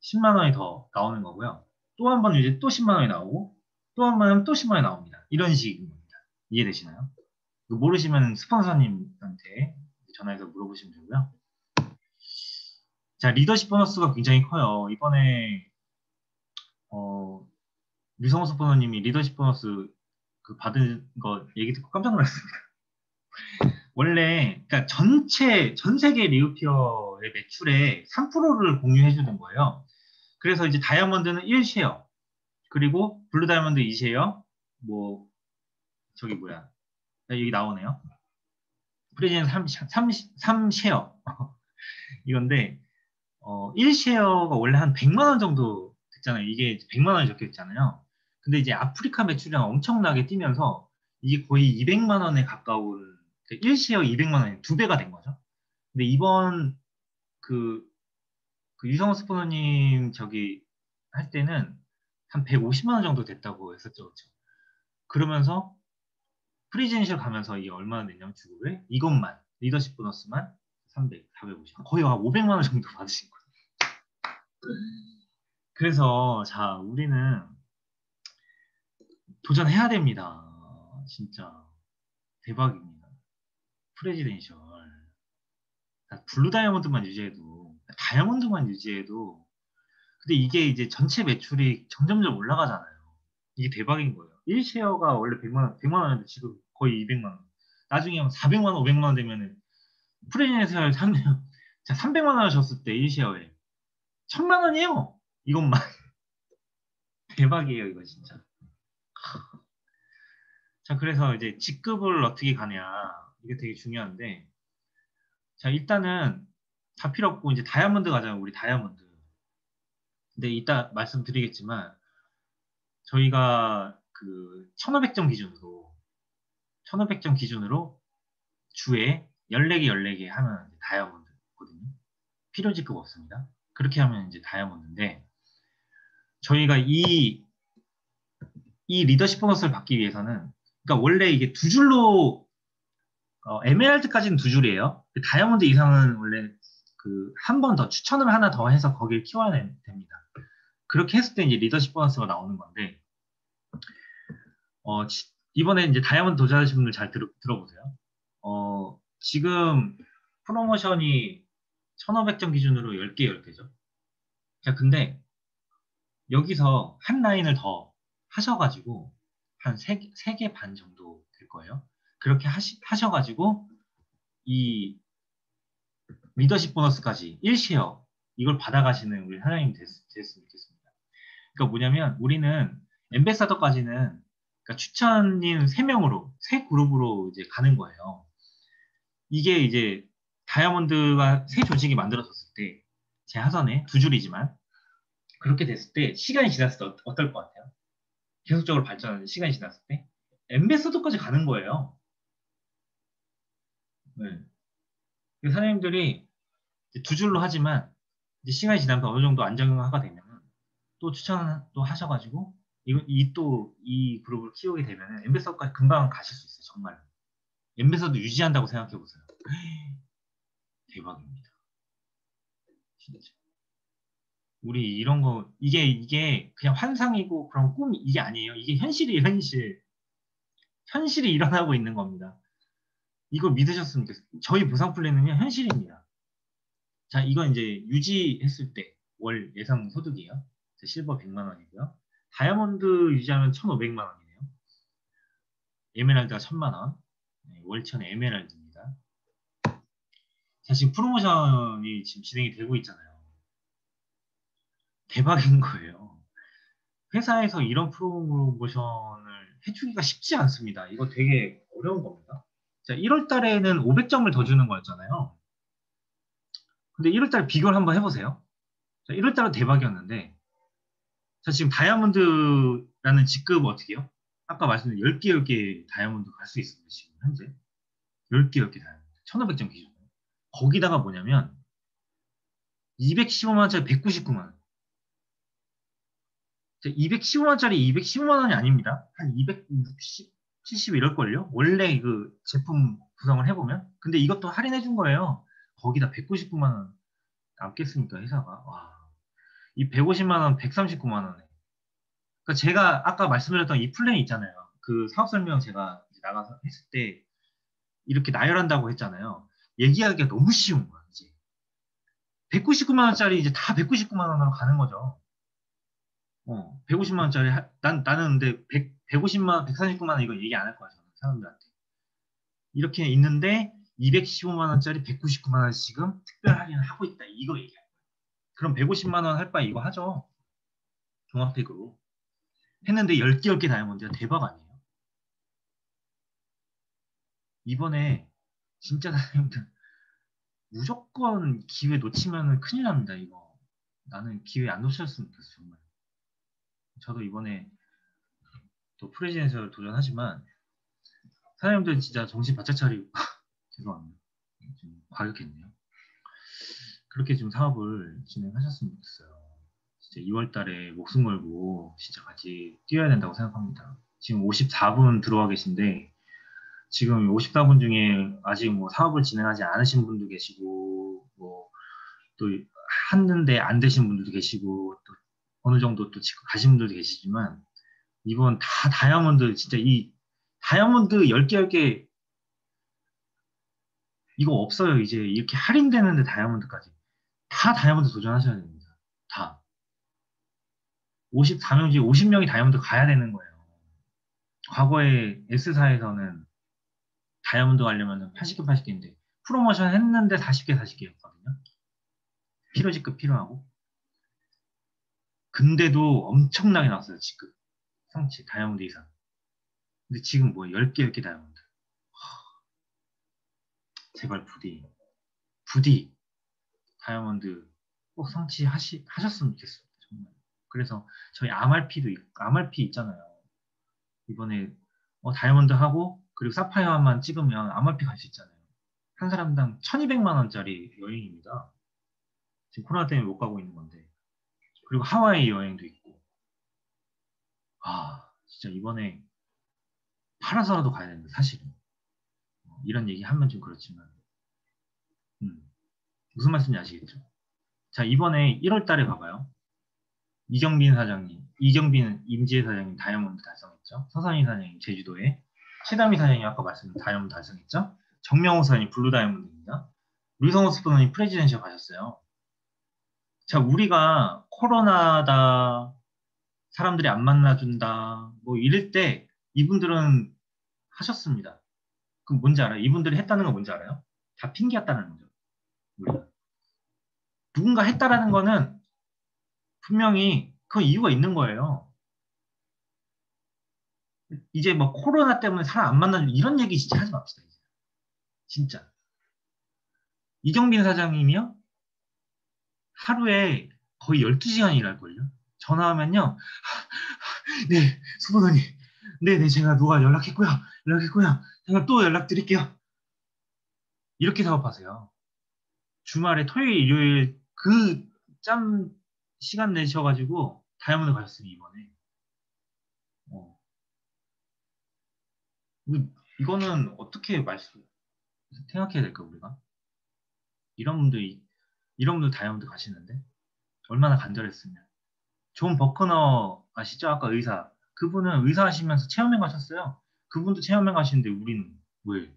10만 원이 더 나오는 거고요. 또 한 번 유지 또 10만 원이 나오고 또 한 번 하면 또 10만 원이 나옵니다. 이런 식인 겁니다. 이해되시나요? 모르시면 스폰서님한테 전화해서 물어보시면 되고요. 자, 리더십 보너스가 굉장히 커요. 이번에 류성호 스폰서님이 리더십 보너스 그 받은 거 얘기 듣고 깜짝 놀랐습니다. 원래 그러니까 전 세계 리우피어의 매출의 3%를 공유해주는 거예요. 그래서 이제 다이아몬드는 1쉐어, 그리고 블루 다이아몬드 2쉐어, 뭐 저기 뭐야 여기 나오네요. 프레지는 3쉐어 이건데 1쉐어가 원래 한 100만 원 정도 됐잖아요. 이게 100만 원이 적혀 있잖아요. 근데 이제 아프리카 매출량 엄청나게 뛰면서 이게 거의 200만 원에 가까운 1쉐어 200만 원이 2배가 된 거죠. 근데 이번 그 유성호 스포너님 저기 할 때는 한 150만 원 정도 됐다고 했었죠. 그렇죠? 그러면서 프리젠셜 가면서 이게 얼마나 냈냐면 주급에 이것만 리더십 보너스만 300, 450 거의 한 500만 원 정도 받으신 거예요. 그래서 자 우리는 도전해야 됩니다. 진짜 대박입니다. 프레지덴셜 블루 다이아몬드만 유지해도 다이아몬드만 유지해도 근데 이게 이제 전체 매출이 점점점 올라가잖아요. 이게 대박인 거예요. 1쉐어가 원래 100만 원인데 지금 거의 200만 원. 나중에 400만 원, 500만 원 되면은 프레지덴셜 300만 원을 줬을 때 1쉐어에 1000만 원이에요. 이것만. 대박이에요, 이거 진짜. 자, 그래서 이제 직급을 어떻게 가냐. 이게 되게 중요한데. 자, 일단은 다 필요 없고 이제 다이아몬드 가자면 우리 다이아몬드. 근데 이따 말씀드리겠지만 저희가 그 1500점 기준으로 주에 14개, 14개 하면 다이아몬드거든요. 필요 직급 없습니다. 그렇게 하면 이제 다이아몬드인데 저희가 이 리더십 보너스를 받기 위해서는, 그러니까 원래 이게 두 줄로, 에메랄드까지는 두 줄이에요. 다이아몬드 이상은 원래 그 한 번 더 추천을 하나 더 해서 거기를 키워야 됩니다. 그렇게 했을 때 이제 리더십 보너스가 나오는 건데, 이번에 이제 다이아몬드 도전하신 분들 잘 들어보세요. 지금 프로모션이 1500점 기준으로 10개, 10개죠. 자, 근데 여기서 한 라인을 더 하셔가지고 한 3개 반 정도 될 거예요. 그렇게 하셔가지고 이 리더십 보너스까지 1쉐어 이걸 받아가시는 우리 사장님 됐으면 좋겠습니다. 그러니까 뭐냐면 우리는 엠베사더까지는 그러니까 추천인 3명으로, 3그룹으로 이제 가는 거예요. 이게 이제 다이아몬드가 새 조직이 만들어졌을 때 제 하선에 두 줄이지만 그렇게 됐을 때 시간이 지났을 때 어떨 것 같아요? 계속적으로 발전하는 시간이 지났을 때 엠베서더까지 가는 거예요. 네. 사장님들이 두 줄로 하지만 이제 시간이 지나면서 어느 정도 안정화가 되면 또 추천 또 하셔가지고 이 그룹을 키우게 되면 엠베서더까지 금방 가실 수 있어요. 정말 엠베서더 유지한다고 생각해 보세요. 대박입니다. 진짜. 우리 이런 거 이게 그냥 환상이고 그런 꿈 이게 아니에요. 이게 현실이에요. 현실이 일어나고 있는 겁니다. 이거 믿으셨으면 좋겠어요. 저희 보상 플랜은요 현실입니다. 자, 이건 이제 유지했을 때 월 예상 소득이에요. 실버 100만 원이고요. 다이아몬드 유지하면 1,500만 원이네요. 에메랄드가 1,000만 원. 네, 월천 에메랄드입니다. 자, 지금 프로모션이 지금 진행이 되고 있잖아요. 대박인 거예요. 회사에서 이런 프로모션을 해주기가 쉽지 않습니다. 이거 되게 어려운 겁니다. 자, 1월 달에는 500점을 더 주는 거였잖아요. 근데 1월 달 비교를 한번 해보세요. 자, 1월 달은 대박이었는데, 자, 지금 다이아몬드라는 직급 어떻게 해요? 아까 말씀드린 10개, 10개 다이아몬드 갈 수 있습니다. 지금 현재. 10개, 10개 다이아몬드. 1500점 기준. 거기다가 뭐냐면, 215만원짜리 199만원. 215만원짜리 215만원이 아닙니다. 한 260, 70 이럴걸요? 원래 그 제품 구성을 해보면. 근데 이것도 할인해준 거예요. 거기다 199만원 남겠습니까, 회사가? 와. 이 150만원, 139만원에. 그러니까 제가 아까 말씀드렸던 이 플랜 있잖아요. 그 사업 설명 제가 나가서 했을 때 이렇게 나열한다고 했잖아요. 얘기하기가 너무 쉬운 거야, 이제. 199만 원짜리 이제 다 199만 원으로 가는 거죠. 150만 원짜리 나는 근데 150만 원, 149만 원 이거 얘기 안 할 거야, 저는 사람들한테. 이렇게 있는데 215만 원짜리 199만 원 지금 특별 할인을 하고 있다. 이거 얘기할 거야. 그럼 150만 원 할 바에 이거 하죠. 종합팩으로. 했는데 10개, 10개 다이아몬드야. 대박 아니에요? 이번에 진짜 다이아몬드 무조건 기회 놓치면 큰일 납니다, 이거. 나는 기회 안 놓쳤으면 좋겠어, 정말. 저도 이번에 또 프레지den셜 도전하지만, 사장님들 진짜 정신 바짝 차리고, 죄송합니다. 좀 과격했네요. 그렇게 좀 사업을 진행하셨으면 좋겠어요. 진짜 2월 달에 목숨 걸고 진짜 같이 뛰어야 된다고 생각합니다. 지금 54분 들어와 계신데, 지금 54분 중에 아직 뭐 사업을 진행하지 않으신 분도 계시고, 뭐, 또 했는데 안 되신 분들도 계시고 또 어느 정도 또 지금 가신 분들도 계시지만 이번 다 다이아몬드 진짜 이 다이아몬드 10개 10개 이거 없어요. 이제 이렇게 할인되는데 다이아몬드까지 다 다이아몬드 도전하셔야 됩니다. 다 54명 중에 50명이 다이아몬드 가야 되는 거예요. 과거에 S사에서는 다이아몬드 가려면 80개 80개인데 프로모션 했는데 40개 40개였거든요. 필요직급 필요하고 근데도 엄청나게 나왔어요. 직급 성취 다이아몬드 이상. 근데 지금 뭐 10개 10개 다이아몬드. 제발 부디 다이아몬드 꼭 하셨으면 좋겠습니다. 정말. 그래서 저희 RP 있잖아요. 이번에 다이아몬드 하고 그리고 사파이어만 찍으면 RP 갈 수 있잖아요. 한 사람당 1200만 원짜리 여행입니다. 지금 코로나 때문에 못 가고 있는 건데. 그리고 하와이 여행도 있고. 진짜 이번에 팔아서라도 가야 된다, 사실은. 이런 얘기 하면 좀 그렇지만. 음, 무슨 말씀인지 아시겠죠? 자, 이번에 1월 달에 가봐요. 이경빈 사장님, 이경빈 임지혜 사장님 다이아몬드 달성했죠. 서산희 사장님 제주도에, 최다미 사장님 아까 말씀드린 다이아몬드 달성했죠. 정명호 사장님 블루 다이아몬드입니다. 루이성호 스포너님 프레지던셜 가셨어요. 자, 우리가 코로나다, 사람들이 안 만나준다, 뭐 이럴 때 이분들은 하셨습니다. 그럼 뭔지 알아요? 이분들이 했다는 건 뭔지 알아요? 다 핑계였다는 거죠. 우리가. 누군가 했다라는 거는 분명히 그 이유가 있는 거예요. 이제 뭐 코로나 때문에 사람 안 만나주고 이런 얘기 진짜 하지 맙시다. 이제. 진짜. 이경빈 사장님이요? 하루에 거의 12시간 일할걸요? 전화하면요. 네, 수보더님. 네네, 제가 누가 연락했고요. 제가 또 연락드릴게요. 이렇게 작업하세요. 주말에 토요일, 일요일 그 짬 시간 내셔가지고 다이아몬드 가셨으니 이번에. 어. 이거는 어떻게 생각해야 될까, 우리가? 이런 분들이, 이런 분들 다이아몬드 가시는데? 얼마나 간절했으면. 존 버커너 아시죠? 아까 의사. 그분은 의사 하시면서 체험행 가셨어요. 그분도 체험행 가시는데 우리는 왜?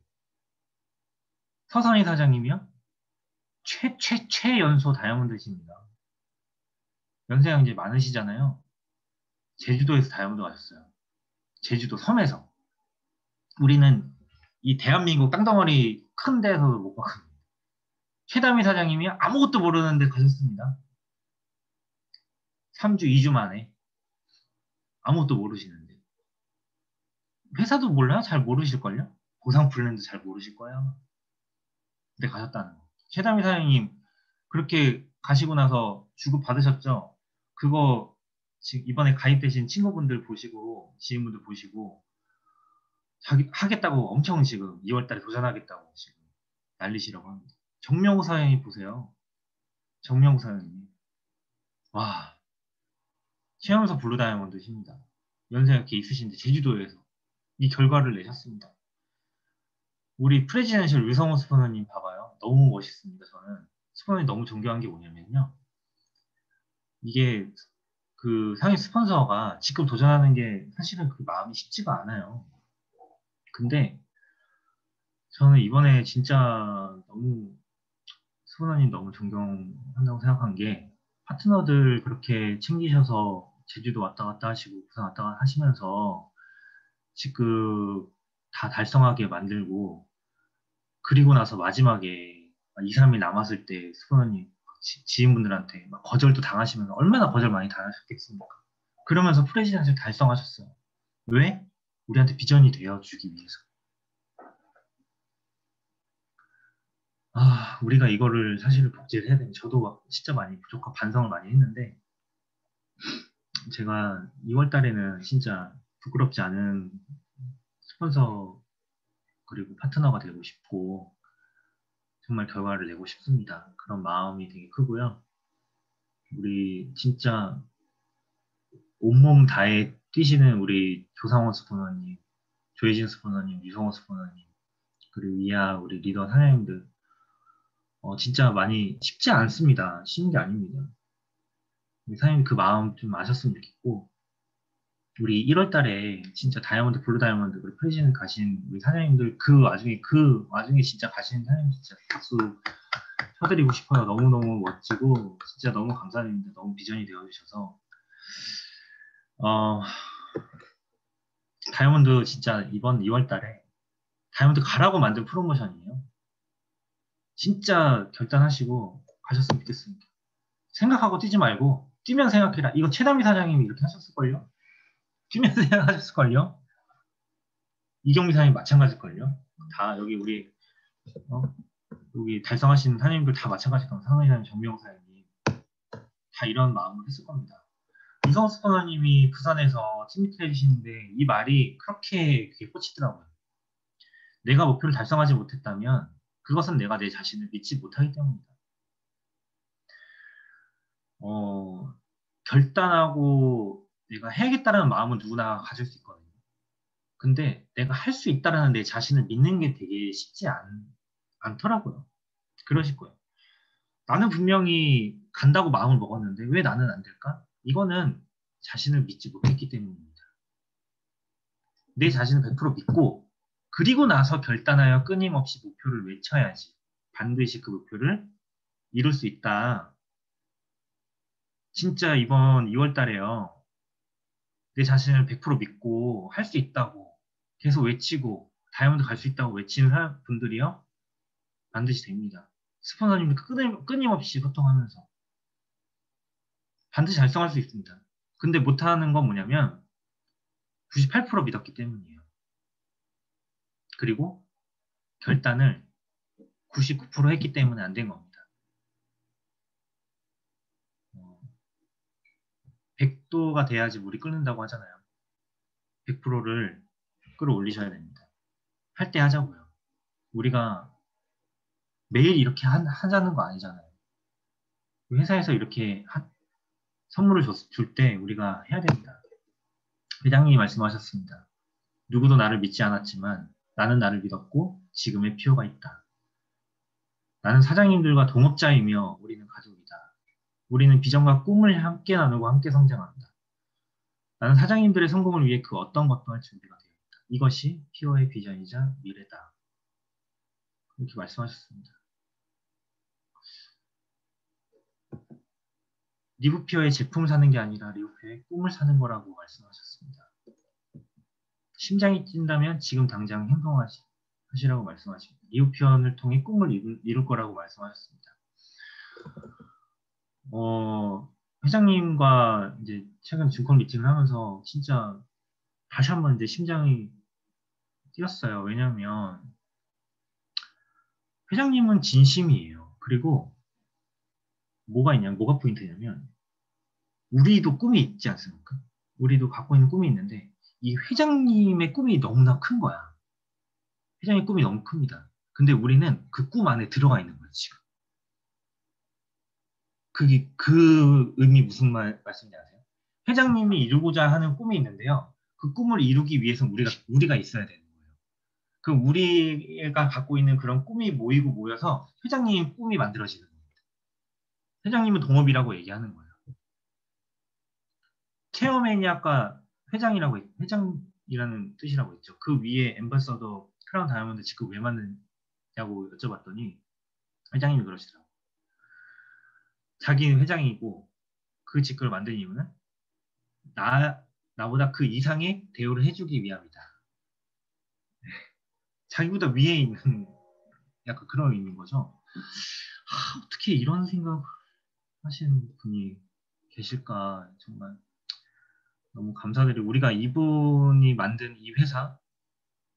서선희 사장님이요? 최연소 다이아몬드십니다. 연세가 이제 많으시잖아요. 제주도에서 다이아몬드 가셨어요. 제주도 섬에서. 우리는 이 대한민국 땅덩어리 큰 데서도 못 가거든요. 최다미 사장님이 아무것도 모르는데 가셨습니다. 3주, 2주 만에. 아무것도 모르시는데. 회사도 몰라요? 잘 모르실걸요? 보상 플랜도 잘 모르실 거예요. 근데 가셨다는 거. 최다미 사장님, 그렇게 가시고 나서 주급 받으셨죠? 그거 지금 이번에 가입되신 친구분들 보시고, 지인분들 보시고, 하겠다고 엄청 지금 2월 달에 도전하겠다고 지금 난리시라고 합니다. 정명호 사장님 보세요. 정명호 사장님. 와, 최연소 블루 다이아몬드십니다. 연세가 이렇게 있으신데 제주도에서 이 결과를 내셨습니다. 우리 프레지던셜 유성호 스포너님 봐봐요. 너무 멋있습니다. 저는 스포너님 너무 존경한 게 뭐냐면요. 이게 그 상위 스폰서가 직접 도전하는 게 사실은 그 마음이 쉽지가 않아요. 근데 저는 이번에 진짜 너무 스포너님 너무 존경한다고 생각한 게 파트너들 그렇게 챙기셔서 제주도 왔다 갔다 하시고 부산 왔다 갔다 하시면서 지금 다 달성하게 만들고 그리고 나서 마지막에 2, 3일 남았을 때 스포너님 지인분들한테 막 거절도 당하시면서 얼마나 거절 많이 당하셨겠습니까? 그러면서 프레지던셜 달성하셨어요. 왜? 우리한테 비전이 되어주기 위해서. 우리가 이거를 사실 복제를 해야 되는데 저도 막 진짜 많이 부족하고 반성을 많이 했는데 제가 2월 달에는 진짜 부끄럽지 않은 스폰서 그리고 파트너가 되고 싶고 정말 결과를 내고 싶습니다. 그런 마음이 되게 크고요. 우리 진짜 온몸 다해 뛰시는 우리 조상원 스포너님, 조혜진 스포너님, 유성원 스포너님, 그리고 이하 우리 리더 사장님들 진짜 많이 쉽지 않습니다. 쉬운 게 아닙니다. 우리 사장님 그 마음 좀 아셨으면 좋겠고 우리 1월 달에 진짜 다이아몬드, 블루 다이아몬드, 그리고 프레지는 가신 우리 사장님들 그 와중에 진짜 가시는 사장님 진짜 박수 쳐드리고 싶어요. 너무너무 멋지고 진짜 너무 감사드립니다. 너무 비전이 되어주셔서 어, 다이아몬드 진짜 이번 2월 달에 다이아몬드 가라고 만든 프로모션이에요. 진짜 결단하시고 가셨으면 좋겠습니다. 생각하고 뛰지 말고 뛰면 생각해라. 이거 최담희 사장님이 이렇게 하셨을걸요? 뛰면 생각하셨을걸요? 이경미 사장님 마찬가지일걸요? 다 여기 우리 어? 여기 달성하신 사장님들 다 마찬가지일 겁니다. 상원희 사장님, 정명호 사장님 다 이런 마음을 했을 겁니다. 이성호 스포너님이 부산에서 팀미트 해주시는데 이 말이 그렇게 귀에 꽂히더라고요. 내가 목표를 달성하지 못했다면 그것은 내가 내 자신을 믿지 못하기 때문이다. 결단하고 내가 해야겠다라는 마음은 누구나 가질 수 있거든요. 근데 내가 할 수 있다라는 내 자신을 믿는 게 되게 쉽지 않더라고요. 그러실 거예요. 나는 분명히 간다고 마음을 먹었는데 왜 나는 안 될까? 이거는 자신을 믿지 못했기 때문입니다. 내 자신을 100% 믿고 그리고 나서 결단하여 끊임없이 목표를 외쳐야지 반드시 그 목표를 이룰 수 있다. 진짜 이번 2월 달에요. 내 자신을 100% 믿고 할 수 있다고 계속 외치고 다이아몬드 갈 수 있다고 외치는 분들이요. 반드시 됩니다. 스폰서님과 끊임없이 소통하면서 반드시 달성할 수 있습니다. 근데 못하는 건 뭐냐면 98% 믿었기 때문이에요. 그리고 결단을 99% 했기 때문에 안 된 겁니다. 100도가 돼야지 물이 끓는다고 하잖아요. 100%를 끌어올리셔야 됩니다. 할 때 하자고요. 우리가 매일 이렇게 하자는 거 아니잖아요. 회사에서 이렇게 선물을 줄 때 우리가 해야 됩니다. 회장님이 말씀하셨습니다. 누구도 나를 믿지 않았지만 나는 나를 믿었고 지금의 피오가 있다. 나는 사장님들과 동업자이며 우리는 가족이다. 우리는 비전과 꿈을 함께 나누고 함께 성장한다. 나는 사장님들의 성공을 위해 그 어떤 것도 할 준비가 되어 있다. 이것이 피오의 비전이자 미래다. 이렇게 말씀하셨습니다. 리브피어의 제품을 사는 게 아니라 리브피어의 꿈을 사는 거라고 말씀하셨습니다. 심장이 뛴다면 지금 당장 행동하시라고 말씀하십니다. 리브피어를 통해 꿈을 이룰 거라고 말씀하셨습니다. 회장님과 이제 최근 증권 미팅을 하면서 진짜 다시 한번 이제 심장이 뛰었어요. 왜냐하면 회장님은 진심이에요. 그리고 뭐가 포인트냐면 우리도 꿈이 있지 않습니까? 우리도 갖고 있는 꿈이 있는데 이 회장님의 꿈이 너무나 큰 거야. 회장의 꿈이 너무 큽니다. 근데 우리는 그 꿈 안에 들어가 있는 거예요, 지금. 그 의미 무슨 말씀인지 아세요? 회장님이 이루고자 하는 꿈이 있는데요. 그 꿈을 이루기 위해서는 우리가 있어야 되는 거예요. 그럼 우리가 갖고 있는 그런 꿈이 모여서 회장님 꿈이 만들어지는 겁니다. 회장님은 동업이라고 얘기하는 거예요. 체어맨이 아까 회장이라는 뜻이라고 했죠. 그 위에 엠버서더 크라운 다이아몬드 직급 왜 만드냐고 여쭤봤더니 회장님이 그러시더라고요. 자기는 회장이고 그 직급을 만든 이유는 나보다 그 이상의 대우를 해주기 위함이다. 자기보다 위에 있는 약간 그런 의미인 거죠. 어떻게 이런 생각 하시는 분이 계실까 정말 너무 감사드리고 우리가 이분이 만든 이 회사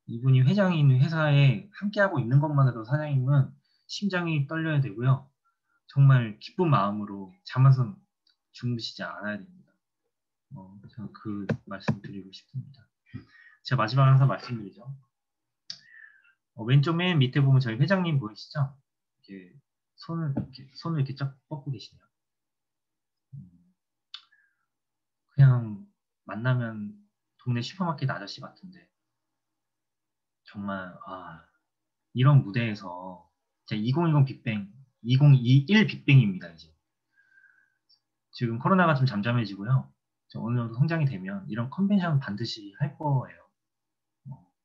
이분이 회장인 회사에 함께하고 있는 것만으로도 사장님은 심장이 떨려야 되고요. 정말 기쁜 마음으로 잠 한 손 주무시지 않아야 됩니다. 제가 그 말씀 드리고 싶습니다. 제가 마지막에 항상 말씀드리죠. 왼쪽 맨 밑에 보면 저희 회장님 보이시죠? 이렇게 손을 이렇게 쫙 뻗고 계시네요. 그냥 만나면 동네 슈퍼마켓 아저씨 같은데 정말 이런 무대에서 제 2020 빅뱅 2021 빅뱅입니다. 이제 지금 코로나가 좀 잠잠해지고요. 어느 정도 성장이 되면 이런 컨벤션 반드시 할 거예요.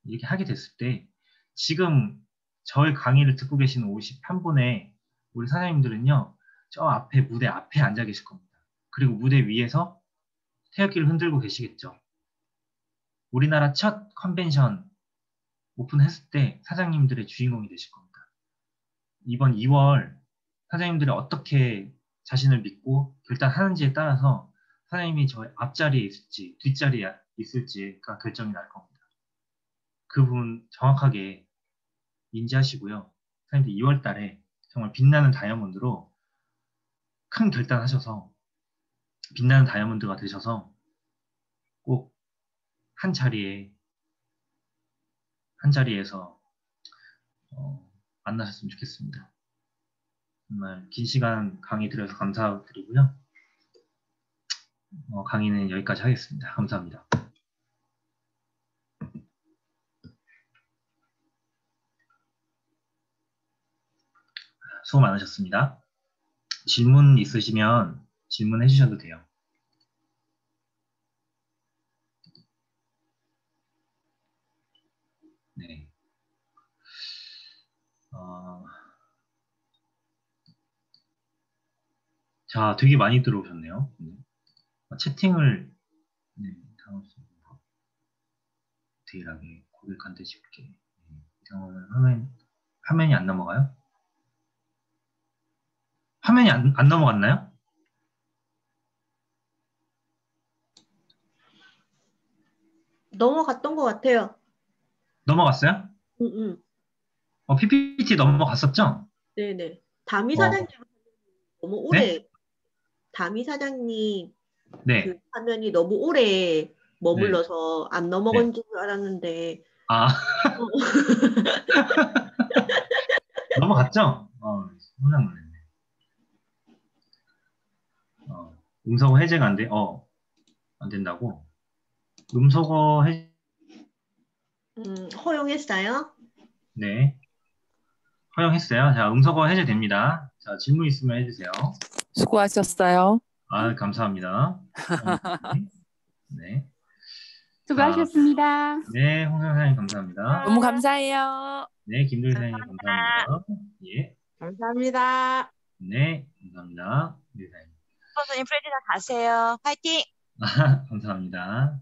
이렇게 하게 됐을 때 지금 저희 강의를 듣고 계시는 51분의 우리 사장님들은요. 저 앞에 무대 앞에 앉아 계실 겁니다. 그리고 무대 위에서 태극기를 흔들고 계시겠죠. 우리나라 첫 컨벤션 오픈했을 때 사장님들의 주인공이 되실 겁니다. 이번 2월 사장님들이 어떻게 자신을 믿고 결단하는지에 따라서 사장님이 저의 앞자리에 있을지 뒷자리에 있을지가 결정이 날 겁니다. 그 부분 정확하게 인지하시고요. 사장님들 2월 달에 정말 빛나는 다이아몬드로 큰 결단하셔서 빛나는 다이아몬드가 되셔서 꼭 한 자리에서 만나셨으면 좋겠습니다. 정말 긴 시간 강의 드려서 감사드리고요. 강의는 여기까지 하겠습니다. 감사합니다. 수고 많으셨습니다. 질문 있으시면 질문해 주셔도 돼요. 네. 자, 되게 많이 들어오셨네요. 네. 채팅을 네, 디테일하게 고객한테 쉽게 이상하면 화면이 안 넘어가요? 화면이 안 넘어갔나요? 넘어갔던 것 같아요. 넘어갔어요? 응. PPT 넘어갔었죠? 네네. 다미 어, 사장님 너무 네? 오래, 다미 사장님 그 네, 화면이 너무 오래 네, 머물러서 안 네. 넘어간 줄 알았는데, 아, 어, 넘어갔죠? 깜짝 놀랐네. 음성어 해제가 안 돼? 안 된다고? 음성어 해제, 허용했어요? 네. 허용했어요. 자, 음성어 해제됩니다. 자, 질문 있으면 해주세요. 수고하셨어요. 감사합니다. 네. 자, 수고하셨습니다. 네, 홍선 사장님 감사합니다. 너무 감사해요. 네, 김도희 사장님 감사합니다. 예, 감사합니다. 네, 감사합니다. 김도희 사장님. 선생님 프레디나 가세요. 파이팅! 감사합니다.